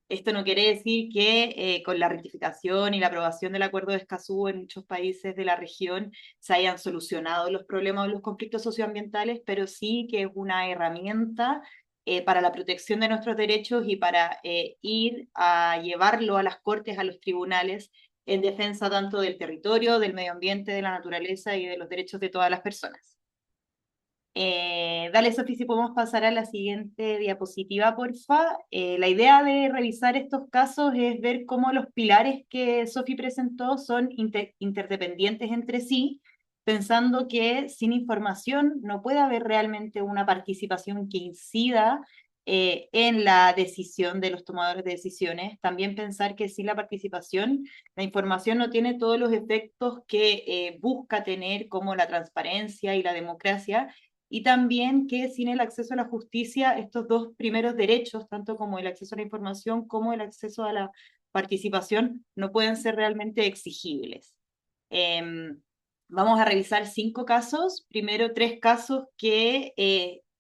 Esto no quiere decir que con la rectificación y la aprobación del Acuerdo de Escazú en muchos países de la región se hayan solucionado los problemas o los conflictos socioambientales, pero sí que es una herramienta para la protección de nuestros derechos y para ir a llevarlo a las cortes, a los tribunales, en defensa tanto del territorio, del medio ambiente, de la naturaleza y de los derechos de todas las personas. Dale, Sofi, si podemos pasar a la siguiente diapositiva, porfa. La idea de revisar estos casos es ver cómo los pilares que Sofi presentó son interdependientes entre sí, pensando que sin información no puede haber realmente una participación que incida en la decisión de los tomadores de decisiones. También pensar que sin la participación, la información no tiene todos los efectos que busca tener, como la transparencia y la democracia, y también que sin el acceso a la justicia, estos dos primeros derechos, tanto como el acceso a la información como el acceso a la participación, no pueden ser realmente exigibles. Vamos a revisar 5 casos. Primero, 3 casos que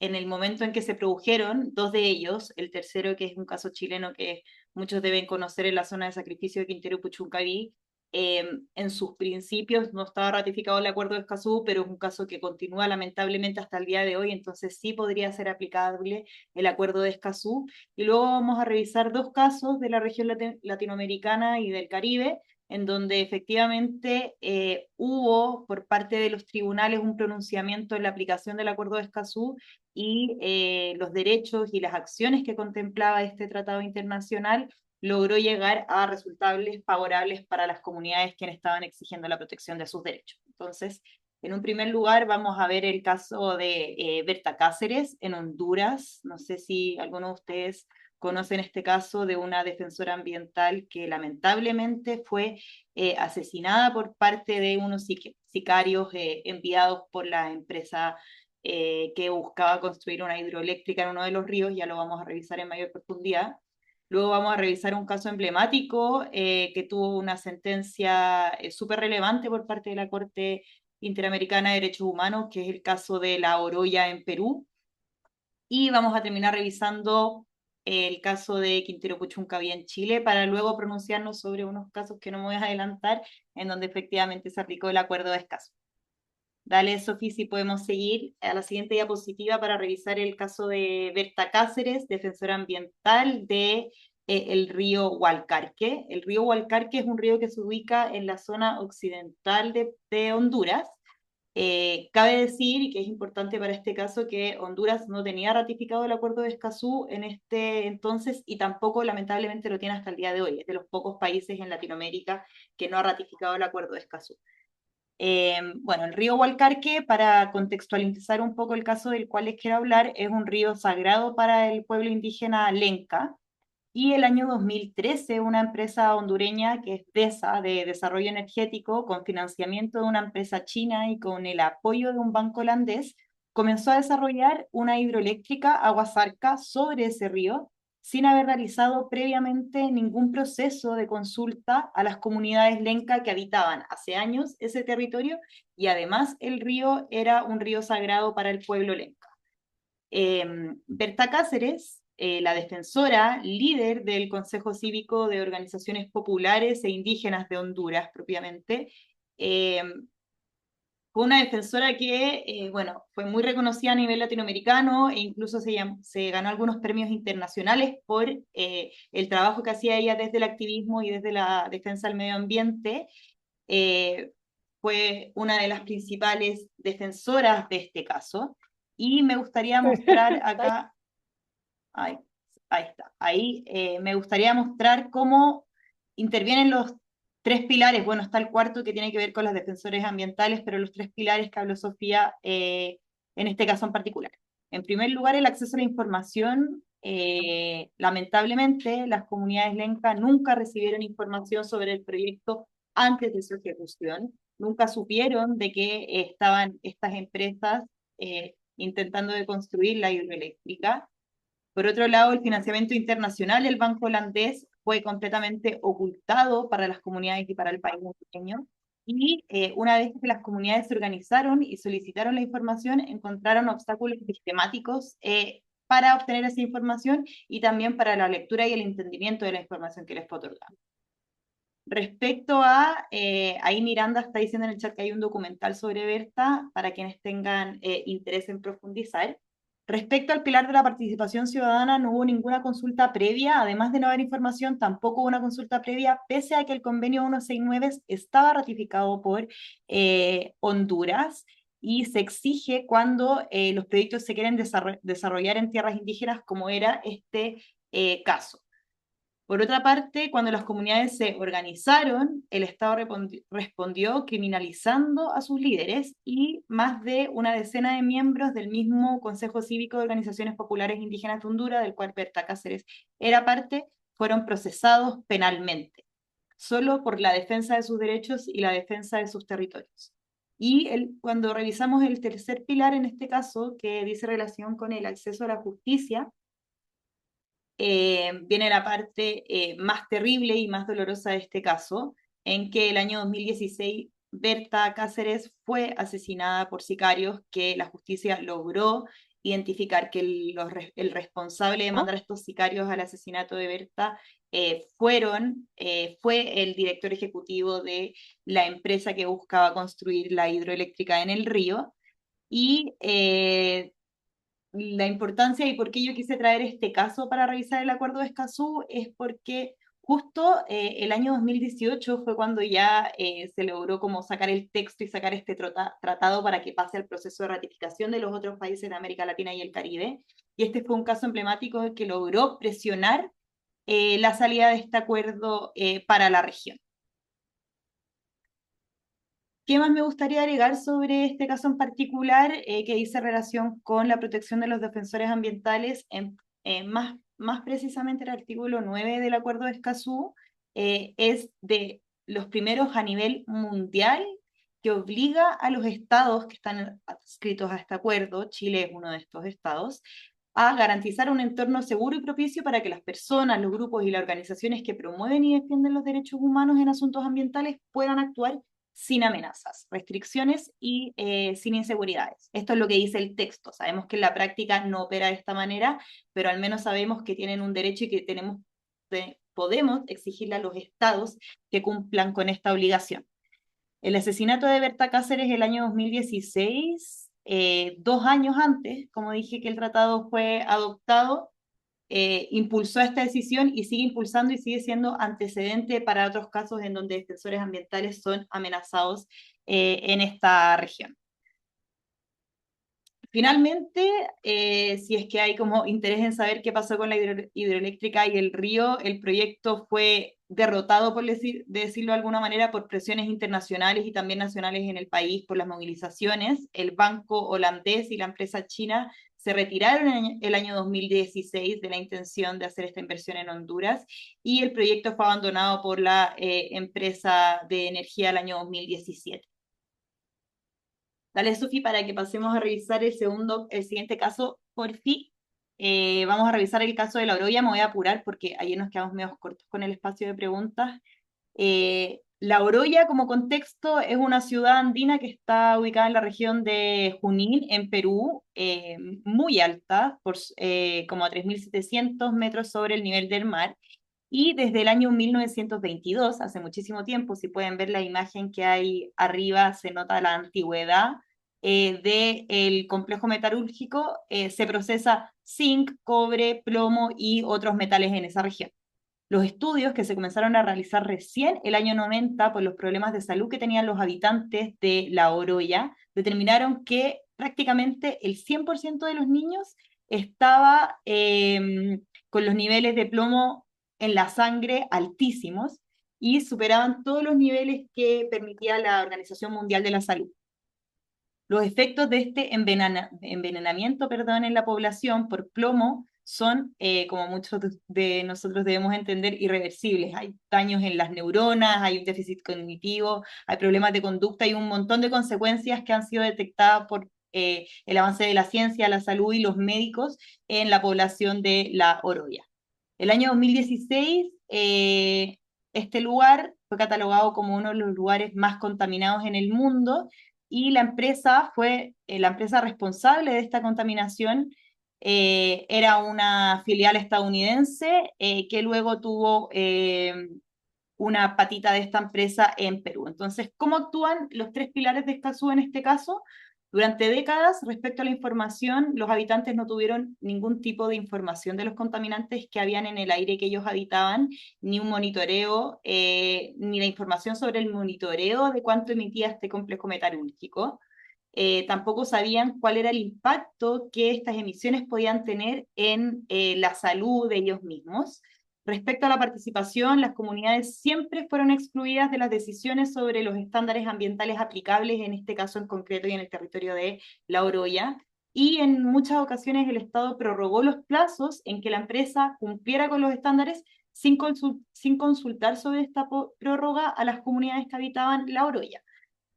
en el momento en que se produjeron, 2 de ellos, el tercero que es un caso chileno que muchos deben conocer en la zona de sacrificio de Quintero Puchuncaví, en sus principios no estaba ratificado el Acuerdo de Escazú, pero es un caso que continúa lamentablemente hasta el día de hoy, entonces sí podría ser aplicable el Acuerdo de Escazú. Y luego vamos a revisar 2 casos de la región latinoamericana y del Caribe, en donde efectivamente hubo por parte de los tribunales un pronunciamiento en la aplicación del Acuerdo de Escazú y los derechos y las acciones que contemplaba este tratado internacional logró llegar a resultados favorables para las comunidades que estaban exigiendo la protección de sus derechos. Entonces, en un primer lugar, vamos a ver el caso de Berta Cáceres en Honduras. No sé si alguno de ustedes conocen este caso de una defensora ambiental que lamentablemente fue asesinada por parte de unos sicarios enviados por la empresa que buscaba construir una hidroeléctrica en uno de los ríos. Ya lo vamos a revisar en mayor profundidad. Luego vamos a revisar un caso emblemático que tuvo una sentencia súper relevante por parte de la Corte Interamericana de Derechos Humanos, que es el caso de la Oroya en Perú. Y vamos a terminar revisando el caso de Quintero Puchuncaví en Chile, para luego pronunciarnos sobre unos casos que no me voy a adelantar, en donde efectivamente se aplicó el acuerdo de Escazú. Dale, Sofía, si podemos seguir a la siguiente diapositiva para revisar el caso de Berta Cáceres, defensora ambiental de el río Hualcarque. El río Hualcarque es un río que se ubica en la zona occidental de Honduras. Cabe decir, y que es importante para este caso, que Honduras no tenía ratificado el acuerdo de Escazú en este entonces y tampoco lamentablemente lo tiene hasta el día de hoy. Es de los pocos países en Latinoamérica que no ha ratificado el acuerdo de Escazú. Bueno, el río Hualcarque, para contextualizar un poco el caso del cual les quiero hablar, es un río sagrado para el pueblo indígena Lenca. Y el año 2013, una empresa hondureña que es DESA, de Desarrollo Energético, con financiamiento de una empresa china y con el apoyo de un banco holandés, comenzó a desarrollar una hidroeléctrica Aguasarca sobre ese río, sin haber realizado previamente ningún proceso de consulta a las comunidades lenca que habitaban hace años ese territorio, y además el río era un río sagrado para el pueblo lenca. Berta Cáceres, la defensora, líder del Consejo Cívico de Organizaciones Populares e Indígenas de Honduras propiamente, fue una defensora que, bueno, fue muy reconocida a nivel latinoamericano e incluso se ganó algunos premios internacionales por el trabajo que hacía ella desde el activismo y desde la defensa del medio ambiente. Fue una de las principales defensoras de este caso. y me gustaría mostrar acá, ahí, ahí está, ahí me gustaría mostrar cómo intervienen los tres pilares. Bueno, está el cuarto que tiene que ver con los defensores ambientales, pero los tres pilares que habló Sofía en este caso en particular. En primer lugar, el acceso a la información. Lamentablemente, las comunidades lenca nunca recibieron información sobre el proyecto antes de su ejecución. Nunca supieron de que estaban estas empresas intentando de construir la hidroeléctrica. Por otro lado, el financiamiento internacional del Banco Holandés fue completamente ocultado para las comunidades y para el país pequeño. Y una vez que las comunidades se organizaron y solicitaron la información, encontraron obstáculos sistemáticos para obtener esa información y también para la lectura y el entendimiento de la información que les fue otorgada. Respecto a, ahí Miranda está diciendo en el chat que hay un documental sobre Berta para quienes tengan interés en profundizar. Respecto al pilar de la participación ciudadana, no hubo ninguna consulta previa, además de no haber información, tampoco hubo una consulta previa, pese a que el convenio 169 estaba ratificado por Honduras y se exige cuando los proyectos se quieren desarrollar en tierras indígenas, como era este caso. Por otra parte, cuando las comunidades se organizaron, el Estado respondió criminalizando a sus líderes y más de una decena de miembros del mismo Consejo Cívico de Organizaciones Populares Indígenas de Honduras, del cual Berta Cáceres era parte, fueron procesados penalmente, solo por la defensa de sus derechos y la defensa de sus territorios. Y cuando revisamos el tercer pilar en este caso, que dice relación con el acceso a la justicia, viene la parte más terrible y más dolorosa de este caso, en que el año 2016 Berta Cáceres fue asesinada por sicarios que la justicia logró identificar que el responsable de mandar a estos sicarios al asesinato de Berta fue el director ejecutivo de la empresa que buscaba construir la hidroeléctrica en el río. Y la importancia y por qué yo quise traer este caso para revisar el acuerdo de Escazú es porque justo el año 2018 fue cuando ya se logró como sacar el texto y sacar este tratado para que pase al proceso de ratificación de los otros países de América Latina y el Caribe. Y este fue un caso emblemático que logró presionar la salida de este acuerdo para la región. ¿Qué más me gustaría agregar sobre este caso en particular que dice relación con la protección de los defensores ambientales? Más precisamente el artículo 9 del Acuerdo de Escazú es de los primeros a nivel mundial que obliga a los estados que están adscritos a este acuerdo, Chile es uno de estos estados, a garantizar un entorno seguro y propicio para que las personas, los grupos y las organizaciones que promueven y defienden los derechos humanos en asuntos ambientales puedan actuar sin amenazas, restricciones y sin inseguridades. Esto es lo que dice el texto. Sabemos que en la práctica no opera de esta manera, pero al menos sabemos que tienen un derecho y que podemos exigirle a los estados que cumplan con esta obligación. El asesinato de Berta Cáceres el año 2016, 2 años antes, como dije que el tratado fue adoptado, impulsó esta decisión y sigue impulsando y sigue siendo antecedente para otros casos en donde defensores ambientales son amenazados en esta región. Finalmente, si es que hay como interés en saber qué pasó con la hidroeléctrica y el río, el proyecto fue derrotado, por decirlo de alguna manera, por presiones internacionales y también nacionales en el país, por las movilizaciones. El banco holandés y la empresa china se retiraron en el año 2016 de la intención de hacer esta inversión en Honduras y el proyecto fue abandonado por la empresa de energía el año 2017. Dale, Sofi, para que pasemos a revisar el siguiente caso, por fin. Vamos a revisar el caso de la Oroya. Me voy a apurar porque ayer nos quedamos medio cortos con el espacio de preguntas. La Oroya, como contexto, es una ciudad andina que está ubicada en la región de Junín, en Perú, muy alta, como a 3.700 metros sobre el nivel del mar. Y desde el año 1922, hace muchísimo tiempo, si pueden ver la imagen que hay arriba, se nota la antigüedad del complejo metalúrgico, se procesa zinc, cobre, plomo y otros metales en esa región. Los estudios que se comenzaron a realizar recién el año 90 por los problemas de salud que tenían los habitantes de La Oroya determinaron que prácticamente el 100% de los niños estaba con los niveles de plomo en la sangre altísimos y superaban todos los niveles que permitía la Organización Mundial de la Salud. Los efectos de este envenenamiento, en la población por plomo son, como muchos de nosotros debemos entender, irreversibles. Hay daños en las neuronas, hay un déficit cognitivo, hay problemas de conducta y un montón de consecuencias que han sido detectadas por el avance de la ciencia, la salud y los médicos en la población de La Oroya. El año 2016, este lugar fue catalogado como uno de los lugares más contaminados en el mundo y la empresa fue la empresa responsable de esta contaminación. Era una filial estadounidense que luego tuvo una patita de esta empresa en Perú. Entonces, ¿cómo actúan los tres pilares de Escazú en este caso? Durante décadas, respecto a la información, los habitantes no tuvieron ningún tipo de información de los contaminantes que habían en el aire que ellos habitaban, ni un monitoreo, ni la información sobre el monitoreo de cuánto emitía este complejo metalúrgico. Tampoco sabían cuál era el impacto que estas emisiones podían tener en la salud de ellos mismos. Respecto a la participación, las comunidades siempre fueron excluidas de las decisiones sobre los estándares ambientales aplicables, en este caso en concreto y en el territorio de La Oroya, y en muchas ocasiones el Estado prorrogó los plazos en que la empresa cumpliera con los estándares sin consultar sobre esta prórroga a las comunidades que habitaban La Oroya.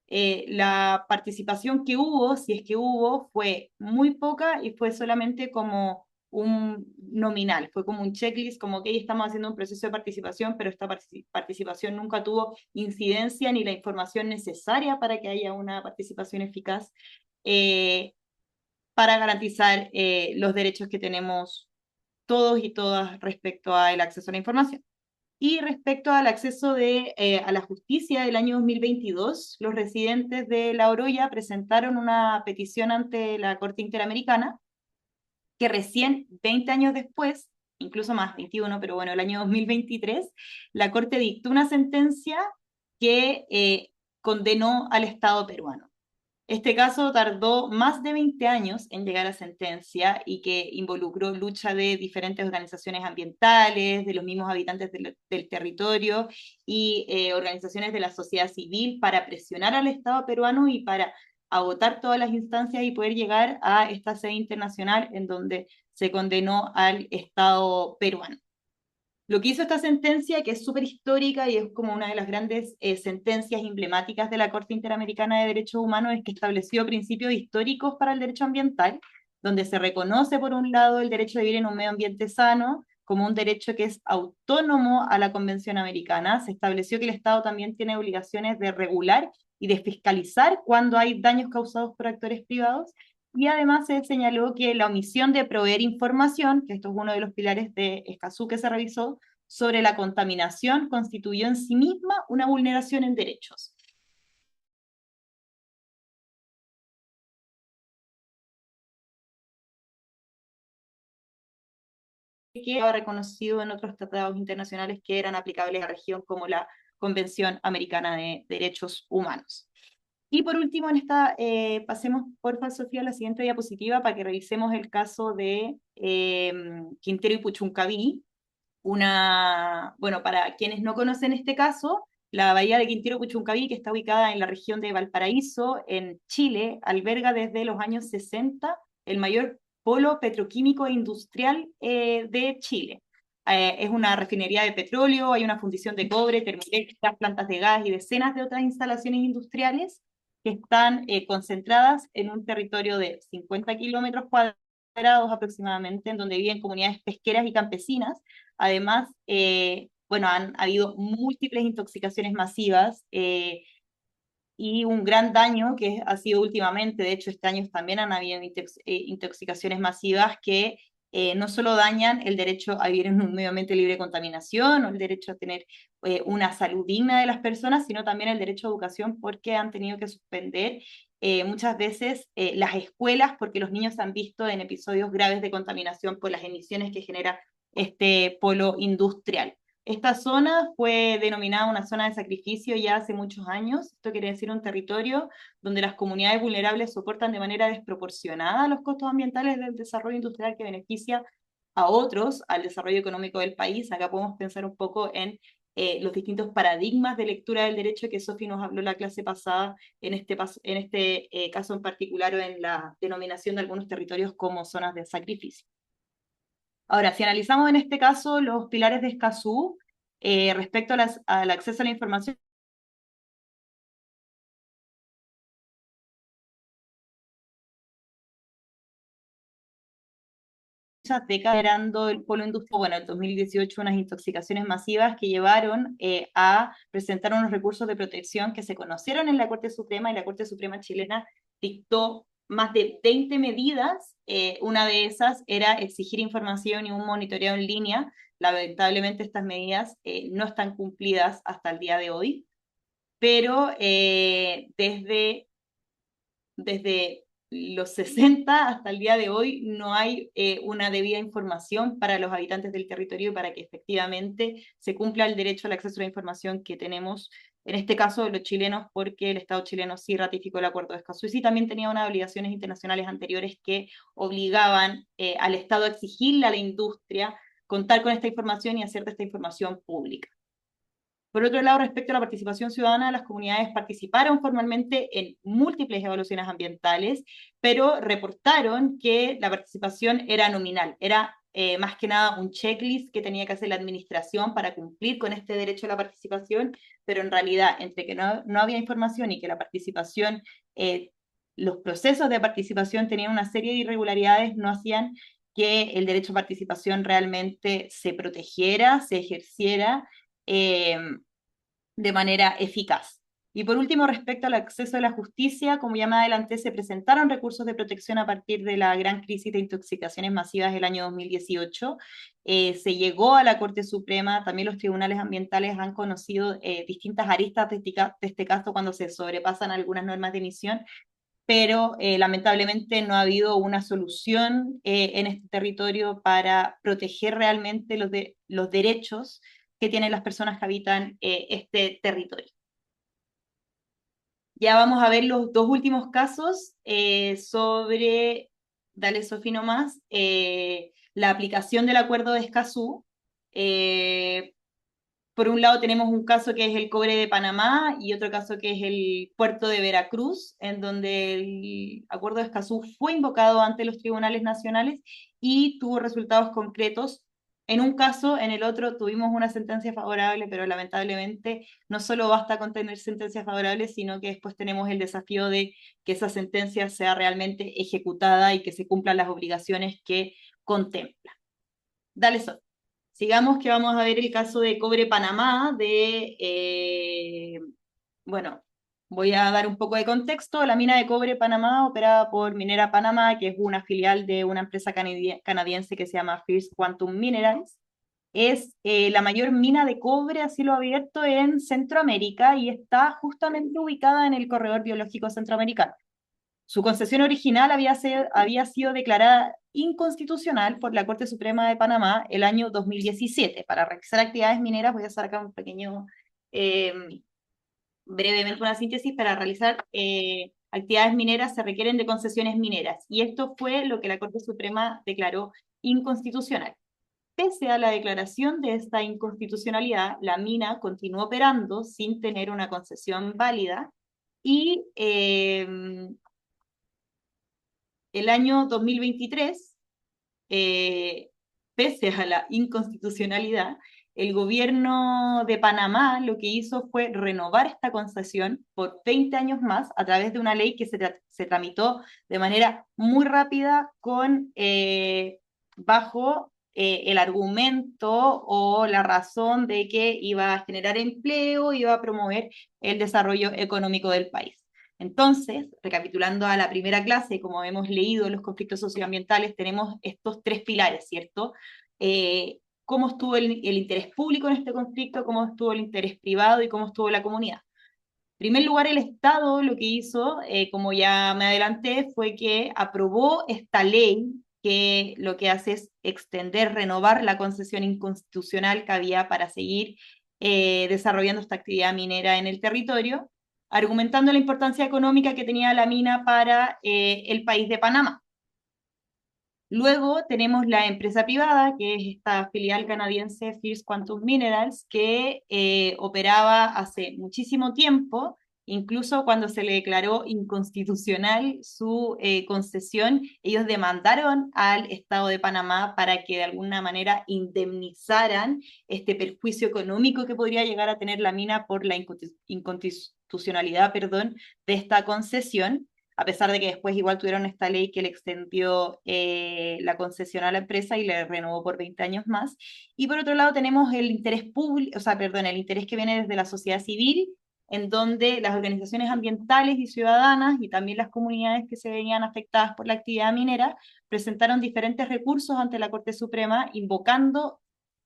La participación que hubo, si es que hubo, fue muy poca y fue solamente como un nominal, fue como un checklist, como que estamos haciendo un proceso de participación, pero esta participación nunca tuvo incidencia ni la información necesaria para que haya una participación eficaz para garantizar los derechos que tenemos todos y todas respecto al acceso a la información. Y respecto al acceso a la justicia del año 2022, los residentes de La Oroya presentaron una petición ante la Corte Interamericana que recién 20 años después, incluso más, 21, pero bueno, el año 2023, la Corte dictó una sentencia que condenó al Estado peruano. Este caso tardó más de 20 años en llegar a sentencia y que involucró lucha de diferentes organizaciones ambientales, de los mismos habitantes del territorio y organizaciones de la sociedad civil para presionar al Estado peruano y para agotar todas las instancias y poder llegar a esta sede internacional en donde se condenó al Estado peruano. Lo que hizo esta sentencia, que es súper histórica y es como una de las grandes sentencias emblemáticas de la Corte Interamericana de Derechos Humanos, es que estableció principios históricos para el derecho ambiental, donde se reconoce, por un lado, el derecho a vivir en un medio ambiente sano como un derecho que es autónomo a la Convención Americana. Se estableció que el Estado también tiene obligaciones de regular y de fiscalizar cuando hay daños causados por actores privados, y además se señaló que la omisión de proveer información, que esto es uno de los pilares de Escazú que se revisó, sobre la contaminación, constituyó en sí misma una vulneración en derechos. Que estaba reconocido en otros tratados internacionales que eran aplicables a la región, como la Convención Americana de Derechos Humanos. Y por último, pasemos, porfa, Sofía, a la siguiente diapositiva para que revisemos el caso de Quintero y Puchuncaví. Bueno, para quienes no conocen este caso, la bahía de Quintero Puchuncaví, que está ubicada en la región de Valparaíso, en Chile, alberga desde los años 60 el mayor polo petroquímico e industrial de Chile. Es una refinería de petróleo, hay una fundición de cobre, termoeléctricas, plantas de gas y decenas de otras instalaciones industriales que están concentradas en un territorio de 50 kilómetros cuadrados aproximadamente, en donde viven comunidades pesqueras y campesinas. Además, bueno, han habido múltiples intoxicaciones masivas y un gran daño que ha sido últimamente, de hecho este año también han habido intoxicaciones masivas que no solo dañan el derecho a vivir en un medio ambiente libre de contaminación o el derecho a tener una salud digna de las personas, sino también el derecho a educación, porque han tenido que suspender muchas veces las escuelas porque los niños han visto en episodios graves de contaminación por las emisiones que genera este polo industrial. Esta zona fue denominada una zona de sacrificio ya hace muchos años. Esto quiere decir un territorio donde las comunidades vulnerables soportan de manera desproporcionada los costos ambientales del desarrollo industrial que beneficia a otros, al desarrollo económico del país. Acá podemos pensar un poco en los distintos paradigmas de lectura del derecho que Sofi nos habló la clase pasada, en este caso en particular, o en la denominación de algunos territorios como zonas de sacrificio. Ahora, si analizamos en este caso los pilares de Escazú, respecto al acceso a la información, muchas décadas generando el polo industrial, bueno, en 2018 unas intoxicaciones masivas que llevaron a presentar unos recursos de protección que se conocieron en la Corte Suprema, y la Corte Suprema chilena dictó más de 20 medidas. Una de esas era exigir información y un monitoreo en línea. Lamentablemente estas medidas no están cumplidas hasta el día de hoy, pero desde los 60 hasta el día de hoy no hay una debida información para los habitantes del territorio para que efectivamente se cumpla el derecho al acceso a la información que tenemos, en este caso los chilenos, porque el Estado chileno sí ratificó el Acuerdo de Escazú y sí también tenía unas obligaciones internacionales anteriores que obligaban al Estado a exigirle a la industria contar con esta información y hacer de esta información pública. Por otro lado, respecto a la participación ciudadana, las comunidades participaron formalmente en múltiples evaluaciones ambientales, pero reportaron que la participación era nominal, era más que nada un checklist que tenía que hacer la administración para cumplir con este derecho a la participación, pero en realidad, entre que no había información y que la participación, los procesos de participación tenían una serie de irregularidades, no hacían que el derecho a participación realmente se protegiera, se ejerciera de manera eficaz. Y por último, respecto al acceso a la justicia, como ya me adelanté, se presentaron recursos de protección a partir de la gran crisis de intoxicaciones masivas del año 2018. Se llegó a la Corte Suprema, también los tribunales ambientales han conocido distintas aristas de este caso cuando se sobrepasan algunas normas de emisión, pero lamentablemente no ha habido una solución en este territorio para proteger realmente los derechos que tienen las personas que habitan este territorio. Ya vamos a ver los dos últimos casos sobre, dale Sofi nomás, la aplicación del Acuerdo de Escazú. Por un lado tenemos un caso que es el cobre de Panamá y otro caso que es el puerto de Veracruz, en donde el Acuerdo de Escazú fue invocado ante los tribunales nacionales y tuvo resultados concretos. En un caso, en el otro tuvimos una sentencia favorable, pero lamentablemente no solo basta con tener sentencias favorables, sino que después tenemos el desafío de que esa sentencia sea realmente ejecutada y que se cumplan las obligaciones que contempla. Dale, Sol. Sigamos, que vamos a ver el caso de Cobre Panamá, bueno, voy a dar un poco de contexto. La mina de Cobre Panamá, operada por Minera Panamá, que es una filial de una empresa canadiense que se llama First Quantum Minerals, es la mayor mina de cobre a cielo abierto en Centroamérica y está justamente ubicada en el corredor biológico centroamericano. Su concesión original había sido declarada inconstitucional por la Corte Suprema de Panamá el año 2017. Para realizar actividades mineras, voy a hacer acá un pequeño, brevemente una síntesis. Para realizar actividades mineras se requieren de concesiones mineras, y esto fue lo que la Corte Suprema declaró inconstitucional. Pese a la declaración de esta inconstitucionalidad, la mina continuó operando sin tener una concesión válida y el año 2023, pese a la inconstitucionalidad, el gobierno de Panamá lo que hizo fue renovar esta concesión por 20 años más a través de una ley que se tramitó de manera muy rápida bajo el argumento o la razón de que iba a generar empleo, iba a promover el desarrollo económico del país. Entonces, recapitulando a la primera clase, como hemos leído los conflictos socioambientales, tenemos estos tres pilares, ¿cierto? Cómo estuvo el interés público en este conflicto, cómo estuvo el interés privado y cómo estuvo la comunidad. En primer lugar, el Estado lo que hizo, como ya me adelanté, fue que aprobó esta ley que lo que hace es extender, renovar la concesión inconstitucional que había para seguir desarrollando esta actividad minera en el territorio, argumentando la importancia económica que tenía la mina para el país de Panamá. Luego tenemos la empresa privada, que es esta filial canadiense First Quantum Minerals, que operaba hace muchísimo tiempo, incluso cuando se le declaró inconstitucional su concesión, ellos demandaron al Estado de Panamá para que de alguna manera indemnizaran este perjuicio económico que podría llegar a tener la mina por la inconstitucionalidad, perdón, de esta concesión, a pesar de que después igual tuvieron esta ley que le extendió la concesión a la empresa y le renovó por 20 años más. Y por otro lado tenemos el interés público, o sea, perdón, el interés que viene desde la sociedad civil, en donde las organizaciones ambientales y ciudadanas y también las comunidades que se veían afectadas por la actividad minera presentaron diferentes recursos ante la Corte Suprema invocando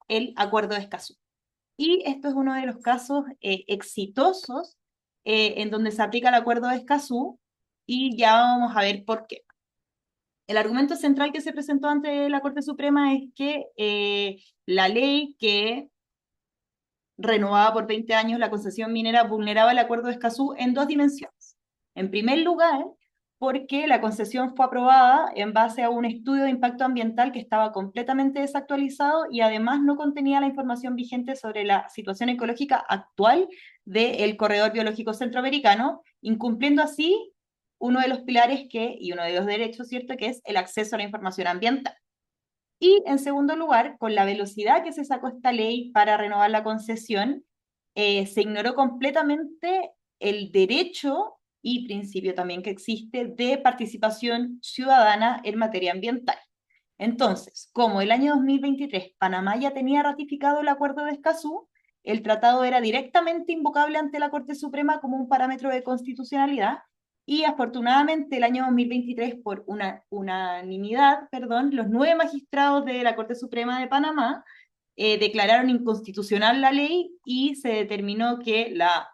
el Acuerdo de Escazú. Y esto es uno de los casos exitosos en donde se aplica el Acuerdo de Escazú, y ya vamos a ver por qué. El argumento central que se presentó ante la Corte Suprema es que la ley que renovaba por 20 años la concesión minera vulneraba el Acuerdo de Escazú en dos dimensiones. En primer lugar, porque la concesión fue aprobada en base a un estudio de impacto ambiental que estaba completamente desactualizado y además no contenía la información vigente sobre la situación ecológica actual del corredor biológico centroamericano, incumpliendo así uno de los pilares y uno de los derechos, ¿cierto?, que es el acceso a la información ambiental. Y en segundo lugar, con la velocidad que se sacó esta ley para renovar la concesión, se ignoró completamente el derecho y principio también que existe de participación ciudadana en materia ambiental. Entonces, como el año 2023 Panamá ya tenía ratificado el Acuerdo de Escazú, el tratado era directamente invocable ante la Corte Suprema como un parámetro de constitucionalidad, y afortunadamente el año 2023, por unanimidad, perdón, los 9 magistrados de la Corte Suprema de Panamá declararon inconstitucional la ley y se determinó que la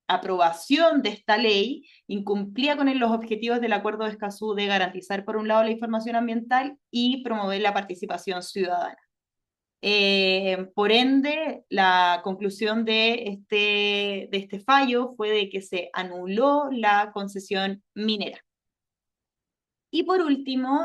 aprobación de esta ley incumplía con los objetivos del Acuerdo de Escazú de garantizar, por un lado, la información ambiental y promover la participación ciudadana. Por ende, la conclusión de este fallo fue de que se anuló la concesión minera. Y por último,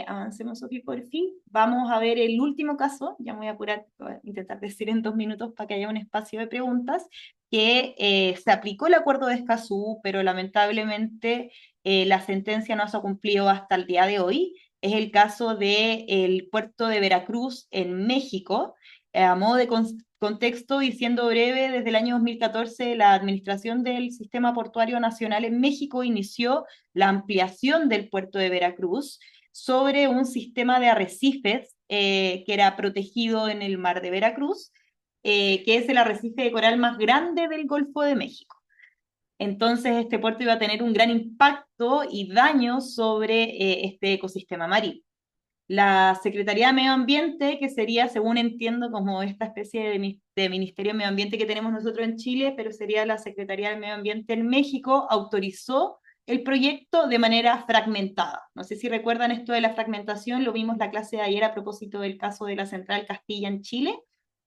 avancemos, Sofía, por fin, vamos a ver el último caso, ya me voy a apurar, voy a intentar decir en 2 minutos para que haya un espacio de preguntas, que se aplicó el Acuerdo de Escazú, pero lamentablemente la sentencia no se ha cumplido hasta el día de hoy. Es el caso del puerto de Veracruz en México. A modo de contexto y siendo breve, desde el año 2014 la Administración del Sistema Portuario Nacional en México inició la ampliación del puerto de Veracruz sobre un sistema de arrecifes que era protegido en el mar de Veracruz, que es el arrecife de coral más grande del Golfo de México. Entonces, este puerto iba a tener un gran impacto y daño sobre este ecosistema marino. La Secretaría de Medio Ambiente, que sería, según entiendo, como esta especie de Ministerio de Medio Ambiente que tenemos nosotros en Chile, pero sería la Secretaría de Medio Ambiente en México, autorizó el proyecto de manera fragmentada. No sé si recuerdan esto de la fragmentación, lo vimos la clase de ayer a propósito del caso de la Central Castilla en Chile.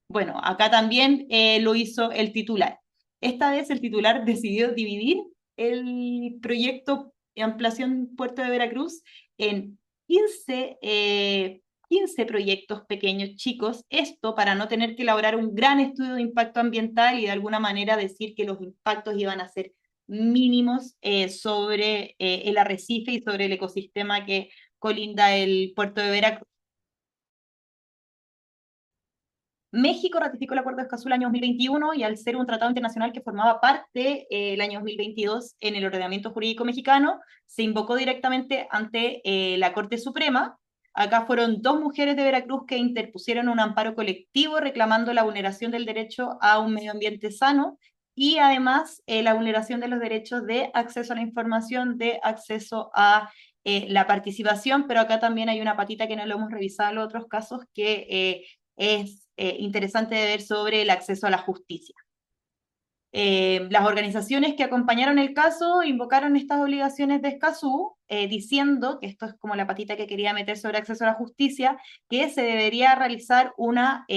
Bueno, acá también lo hizo el titular. Esta vez el titular decidió dividir el proyecto de ampliación Puerto de Veracruz en 15 proyectos pequeños, chicos, esto para no tener que elaborar un gran estudio de impacto ambiental y de alguna manera decir que los impactos iban a ser mínimos sobre el arrecife y sobre el ecosistema que colinda el puerto de Veracruz. México ratificó el Acuerdo de Escazú el año 2021 y al ser un tratado internacional que formaba parte el año 2022 en el ordenamiento jurídico mexicano, se invocó directamente ante la Corte Suprema. Acá fueron 2 mujeres de Veracruz que interpusieron un amparo colectivo reclamando la vulneración del derecho a un medio ambiente sano y además la vulneración de los derechos de acceso a la información, de acceso a la participación, pero acá también hay una patita que no lo hemos revisado en los otros casos, que es interesante de ver sobre el acceso a la justicia. Las organizaciones que acompañaron el caso invocaron estas obligaciones de Escazú, diciendo, que esto es como la patita que quería meter sobre acceso a la justicia, que se debería realizar una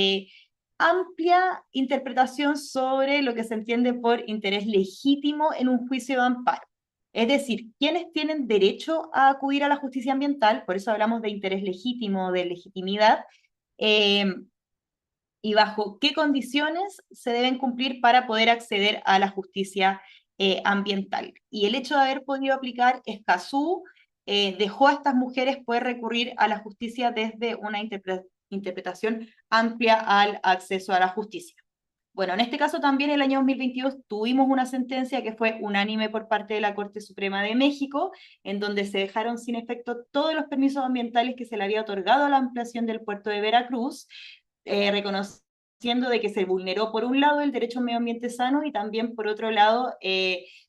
amplia interpretación sobre lo que se entiende por interés legítimo en un juicio de amparo. Es decir, quienes tienen derecho a acudir a la justicia ambiental, por eso hablamos de interés legítimo, de legitimidad, eh, y bajo qué condiciones se deben cumplir para poder acceder a la justicia ambiental. Y el hecho de haber podido aplicar Escazú dejó a estas mujeres poder recurrir a la justicia desde una interpretación amplia al acceso a la justicia. Bueno, en este caso también el año 2022 tuvimos una sentencia que fue unánime por parte de la Corte Suprema de México, en donde se dejaron sin efecto todos los permisos ambientales que se le había otorgado a la ampliación del puerto de Veracruz, reconociendo de que se vulneró por un lado el derecho a un medio ambiente sano y también por otro lado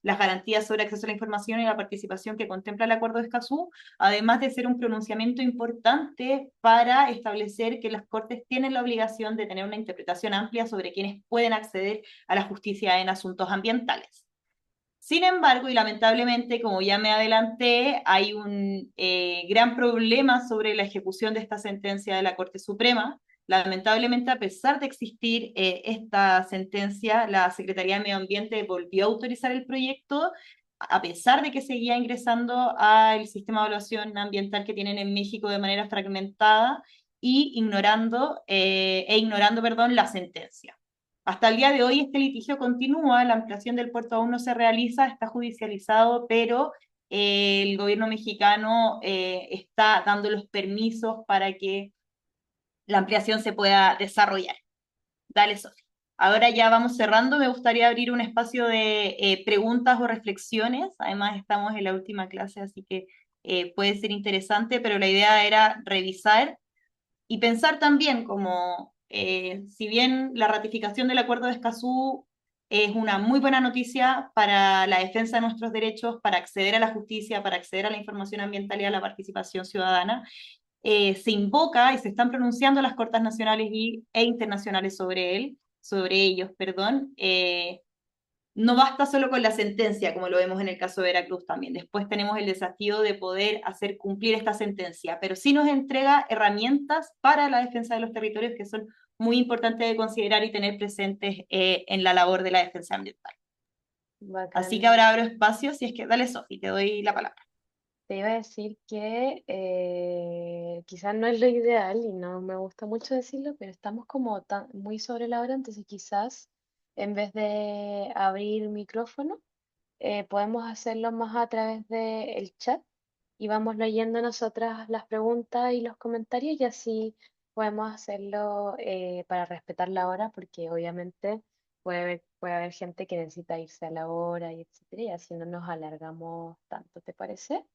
las garantías sobre acceso a la información y la participación que contempla el Acuerdo de Escazú, además de ser un pronunciamiento importante para establecer que las Cortes tienen la obligación de tener una interpretación amplia sobre quienes pueden acceder a la justicia en asuntos ambientales. Sin embargo, y lamentablemente, como ya me adelanté, hay un gran problema sobre la ejecución de esta sentencia de la Corte Suprema. Lamentablemente, a pesar de existir esta sentencia, la Secretaría de Medio Ambiente volvió a autorizar el proyecto, a pesar de que seguía ingresando al sistema de evaluación ambiental que tienen en México de manera fragmentada y ignorando, perdón, la sentencia. Hasta el día de hoy este litigio continúa, la ampliación del puerto aún no se realiza, está judicializado, pero el gobierno mexicano está dando los permisos para que la ampliación se pueda desarrollar. Dale, Sofía. Ahora ya vamos cerrando, me gustaría abrir un espacio de preguntas o reflexiones, además estamos en la última clase, así que puede ser interesante, pero la idea era revisar y pensar también como, si bien la ratificación del Acuerdo de Escazú es una muy buena noticia para la defensa de nuestros derechos, para acceder a la justicia, para acceder a la información ambiental y a la participación ciudadana, se invoca y se están pronunciando las cortes nacionales e internacionales sobre ellos, perdón, no basta solo con la sentencia, como lo vemos en el caso de Veracruz también. Después tenemos el desafío de poder hacer cumplir esta sentencia, pero sí nos entrega herramientas para la defensa de los territorios que son muy importantes de considerar y tener presentes en la labor de la defensa ambiental. Así que Bacán. ahora abro espacio, si es que, dale Sofi, te doy la palabra. Te iba a decir que quizás no es lo ideal y no me gusta mucho decirlo, pero estamos como muy sobre la hora, entonces quizás en vez de abrir micrófono, podemos hacerlo más a través del chat y vamos leyendo nosotras las preguntas y los comentarios y así podemos hacerlo para respetar la hora, porque obviamente puede haber gente que necesita irse a la hora y etcétera, y así no nos alargamos tanto, ¿te parece?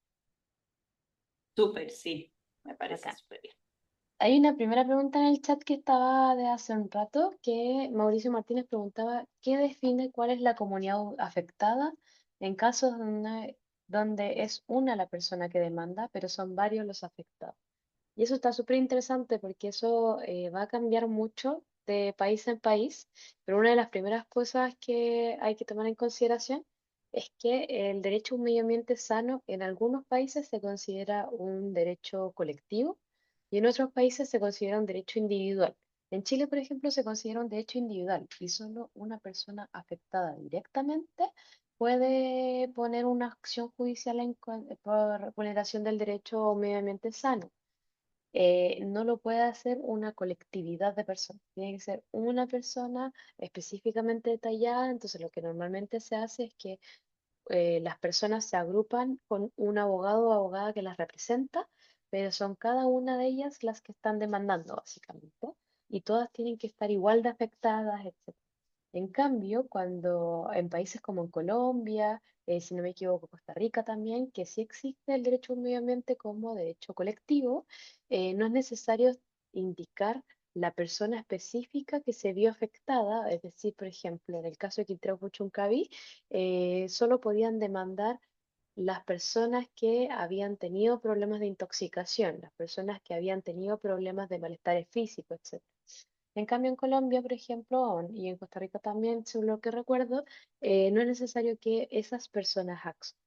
Súper, sí, me parece Acá. súper bien. Hay una primera pregunta en el chat que estaba de hace un rato, que Mauricio Martínez preguntaba, ¿qué define cuál es la comunidad afectada en casos donde es una la persona que demanda, pero son varios los afectados? Y eso está súper interesante porque eso va a cambiar mucho de país en país, pero una de las primeras cosas que hay que tomar en consideración es que el derecho a un medio ambiente sano en algunos países se considera un derecho colectivo y en otros países se considera un derecho individual. En Chile, por ejemplo, se considera un derecho individual y solo una persona afectada directamente puede poner una acción judicial por vulneración del derecho a un medio ambiente sano. No lo puede hacer una colectividad de personas, tiene que ser una persona específicamente detallada, entonces lo que normalmente se hace es que las personas se agrupan con un abogado o abogada que las representa, pero son cada una de ellas las que están demandando, básicamente, y todas tienen que estar igual de afectadas, etc. En cambio, cuando en países como en Colombia, si no me equivoco, Costa Rica también, que sí existe el derecho a un medio ambiente como derecho colectivo, no es necesario indicar la persona específica que se vio afectada, es decir, por ejemplo, en el caso de Quintero Puchuncaví, solo podían demandar las personas que habían tenido problemas de intoxicación, las personas que habían tenido problemas de malestares físicos, etc. En cambio, en Colombia, por ejemplo, y en Costa Rica también, según lo que recuerdo, no es necesario que esas personas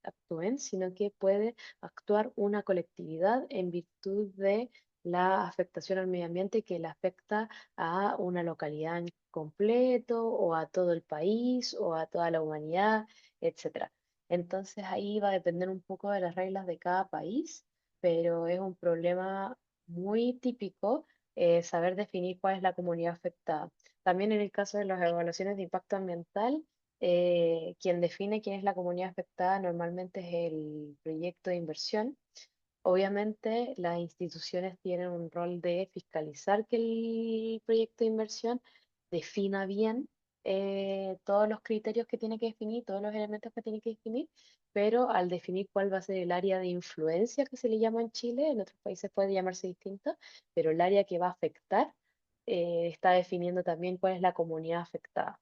actúen, sino que puede actuar una colectividad en virtud de la afectación al medio ambiente que le afecta a una localidad en completo, o a todo el país, o a toda la humanidad, etcétera. Entonces ahí va a depender un poco de las reglas de cada país, pero es un problema muy típico saber definir cuál es la comunidad afectada. También en el caso de las evaluaciones de impacto ambiental, quien define quién es la comunidad afectada normalmente es el proyecto de inversión. Obviamente, las instituciones tienen un rol de fiscalizar que el proyecto de inversión defina bien todos los criterios que tiene que definir, todos los elementos que tiene que definir, pero al definir cuál va a ser el área de influencia que se le llama en Chile, en otros países puede llamarse distinto, pero el área que va a afectar está definiendo también cuál es la comunidad afectada.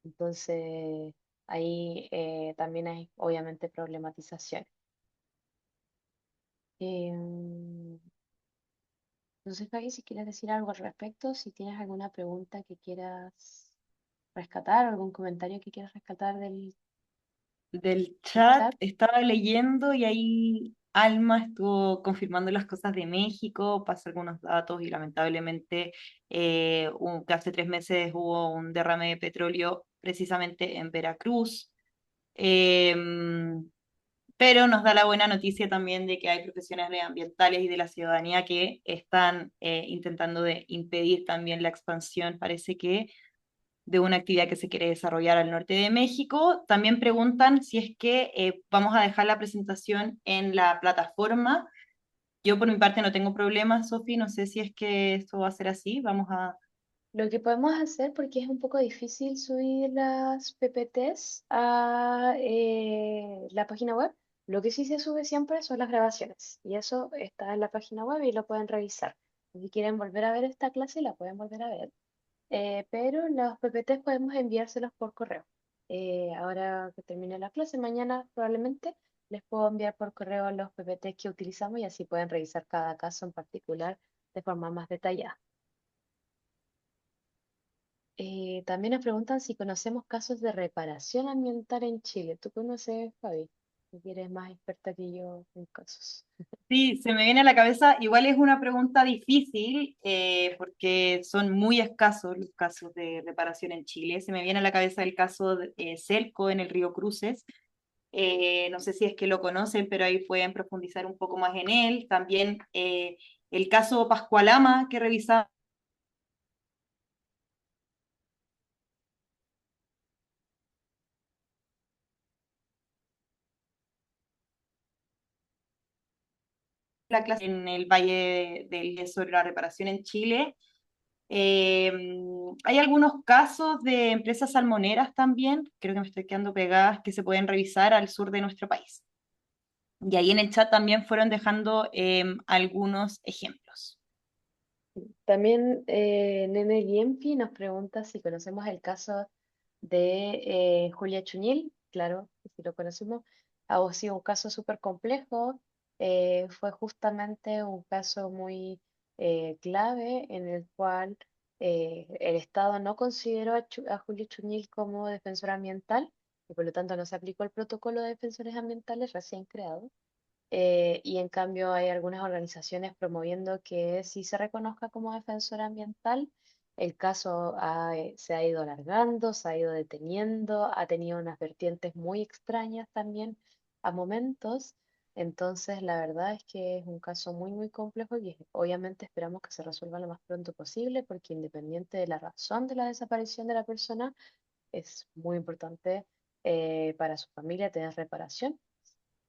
Entonces, ahí también hay obviamente problematización. Em, No sé, Fabi, si quieres decir algo al respecto, si tienes alguna pregunta que quieras rescatar, algún comentario que quieras rescatar Del del chat chat. estaba leyendo y ahí Alma estuvo confirmando las cosas de México, pasó algunos datos y lamentablemente que hace 3 meses hubo un derrame de petróleo precisamente en Veracruz. Em, pero nos da la buena noticia también de que hay profesionales ambientales y de la ciudadanía que están intentando de impedir también la expansión, parece que, de una actividad que se quiere desarrollar al norte de México. También preguntan si es que vamos a dejar la presentación en la plataforma. Yo por mi parte no tengo problema, Sofi, no sé si es que esto va a ser así. Vamos a... Lo que podemos hacer, porque es un poco difícil subir las PPTs a la página web, lo que sí se sube siempre son las grabaciones. Y eso está en la página web y lo pueden revisar. Si quieren volver a ver esta clase, la pueden volver a ver. Pero los PPTs podemos enviárselos por correo. Ahora que termine la clase, mañana probablemente les puedo enviar por correo los PPTs que utilizamos y así pueden revisar cada caso en particular de forma más detallada. También nos preguntan si conocemos casos de reparación ambiental en Chile. ¿Tú conoces, Fabi? Si eres más experta que yo en casos. Sí, se me viene a la cabeza, igual es una pregunta difícil porque son muy escasos los casos de reparación en Chile. Se me viene a la cabeza el caso de Selco en el río Cruces. No sé si es que lo conocen, pero ahí pueden profundizar un poco más en él. También el caso Pascualama que revisamos la clase en el Valle del Iles sobre la reparación en Chile. Eh, Hay algunos casos de empresas salmoneras también, creo que me estoy quedando pegadas, que se pueden revisar al sur de nuestro país. Y ahí en el chat también fueron dejando algunos ejemplos. También Nene Liempi nos pregunta si conocemos el caso de Julia Chuñil. Claro, si lo conocemos. Ha sido un caso súper complejo. Fue justamente un caso muy clave en el cual el Estado no consideró a Julia Chuñil como defensora ambiental y por lo tanto no se aplicó el protocolo de defensores ambientales recién creado. Y en cambio hay algunas organizaciones promoviendo que sí se reconozca como defensora ambiental. El caso se ha ido alargando, se ha ido deteniendo, ha tenido unas vertientes muy extrañas también a momentos. Entonces, la verdad es que es un caso muy, muy complejo y obviamente esperamos que se resuelva lo más pronto posible porque independiente de la razón de la desaparición de la persona, es muy importante para su familia tener reparación,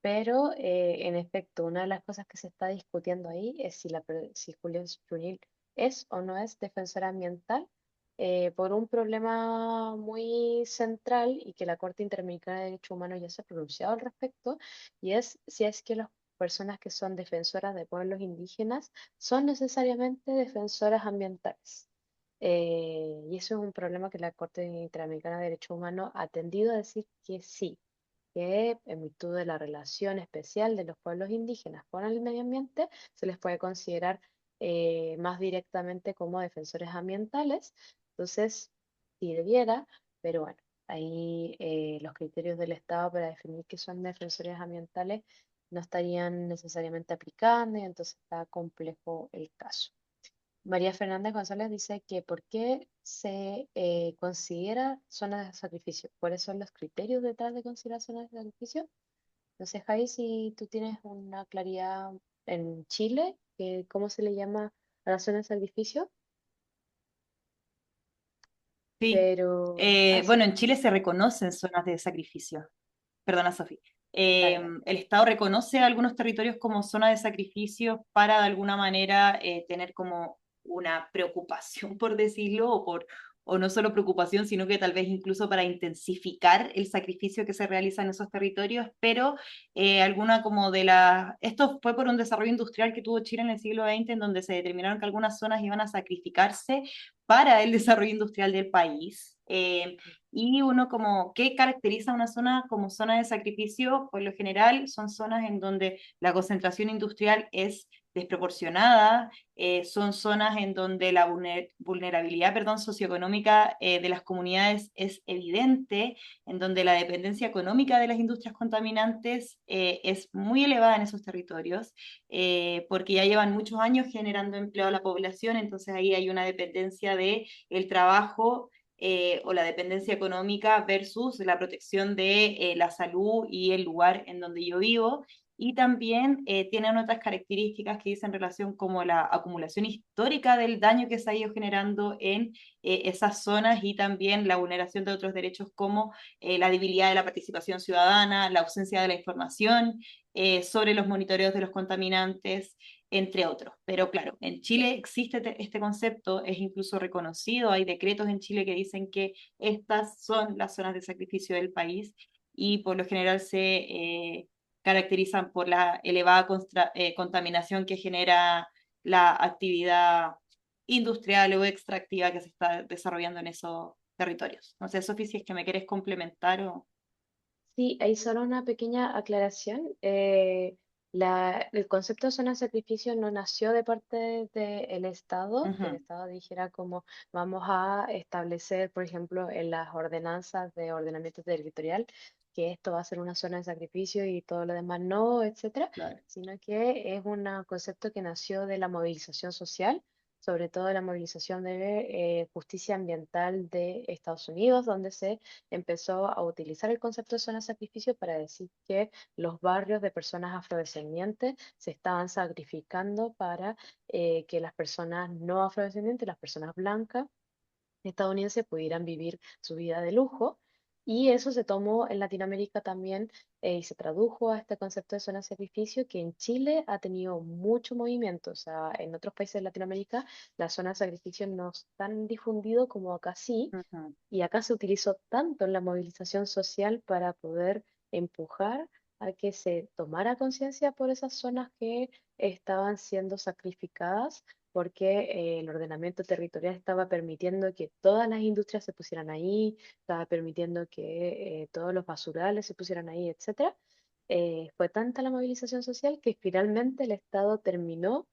pero en efecto, una de las cosas que se está discutiendo ahí es si Julio Strunil es o no es defensora ambiental por un problema muy central y que la Corte Interamericana de Derechos Humanos ya se ha pronunciado al respecto, y es si es que las personas que son defensoras de pueblos indígenas son necesariamente defensoras ambientales. Y eso es un problema que la Corte Interamericana de Derechos Humanos ha tendido a decir que sí, que en virtud de la relación especial de los pueblos indígenas con el medio ambiente, se les puede considerar más directamente como defensores ambientales. Entonces, sí debiera, pero bueno, ahí los criterios del Estado para definir qué son defensores ambientales no estarían necesariamente aplicando y entonces está complejo el caso. María Fernanda González dice que ¿por qué se considera zona de sacrificio? ¿Cuáles son los criterios detrás de considerar zona de sacrificio? No sé, Javi, si tú tienes una claridad en Chile, ¿cómo se le llama a la zona de sacrificio? Sí. Pero, sí, Bueno, en Chile se reconocen zonas de sacrificio. Perdona, Sofi. dale, dale. El Estado reconoce algunos territorios como zona de sacrificio para de alguna manera tener como una preocupación, por decirlo, o no solo preocupación, sino que tal vez incluso para intensificar el sacrificio que se realiza en esos territorios, pero alguna como de las... Esto fue por un desarrollo industrial que tuvo Chile en el siglo XX, en donde se determinaron que algunas zonas iban a sacrificarse para el desarrollo industrial del país. Y uno como, ¿qué caracteriza una zona como zona de sacrificio? Por lo general son zonas en donde la concentración industrial es desproporcionada, son zonas en donde la vulnerabilidad, perdón, socioeconómica de las comunidades es evidente, en donde la dependencia económica de las industrias contaminantes es muy elevada en esos territorios, porque ya llevan muchos años generando empleo a la población, entonces ahí hay una dependencia de el trabajo o la dependencia económica versus la protección de la salud y el lugar en donde yo vivo. Y también tienen otras características que dicen relación como la acumulación histórica del daño que se ha ido generando en esas zonas y también la vulneración de otros derechos como la debilidad de la participación ciudadana, la ausencia de la información sobre los monitoreos de los contaminantes, entre otros. Pero claro, en Chile existe este concepto, es incluso reconocido, hay decretos en Chile que dicen que estas son las zonas de sacrificio del país y por lo general se caracterizan por la elevada contaminación que genera la actividad industrial o extractiva que se está desarrollando en esos territorios. No sé, Sofi, si es que me quieres complementar o... Sí, hay solo una pequeña aclaración. El concepto de zona de sacrificio no nació de parte del Estado, que el Ujú, Estado dijera como vamos a establecer, por ejemplo, en las ordenanzas de ordenamiento territorial, que esto va a ser una zona de sacrificio y todo lo demás no, etcétera, claro. sino que es un concepto que nació de la movilización social, sobre todo la movilización de justicia ambiental de Estados Unidos, donde se empezó a utilizar el concepto de zona de sacrificio para decir que los barrios de personas afrodescendientes se estaban sacrificando para que las personas no afrodescendientes, las personas blancas estadounidenses pudieran vivir su vida de lujo. Y eso se tomó en Latinoamérica también y se tradujo a este concepto de zona de sacrificio que en Chile ha tenido mucho movimiento. O sea, en otros países de Latinoamérica la zona de sacrificio no es tan difundido como acá sí, Ujú, y acá se utilizó tanto en la movilización social para poder empujar a que se tomara conciencia por esas zonas que estaban siendo sacrificadas, porque el ordenamiento territorial estaba permitiendo que todas las industrias se pusieran ahí, estaba permitiendo que todos los basurales se pusieran ahí, etcétera. Fue tanta la movilización social que finalmente el Estado terminó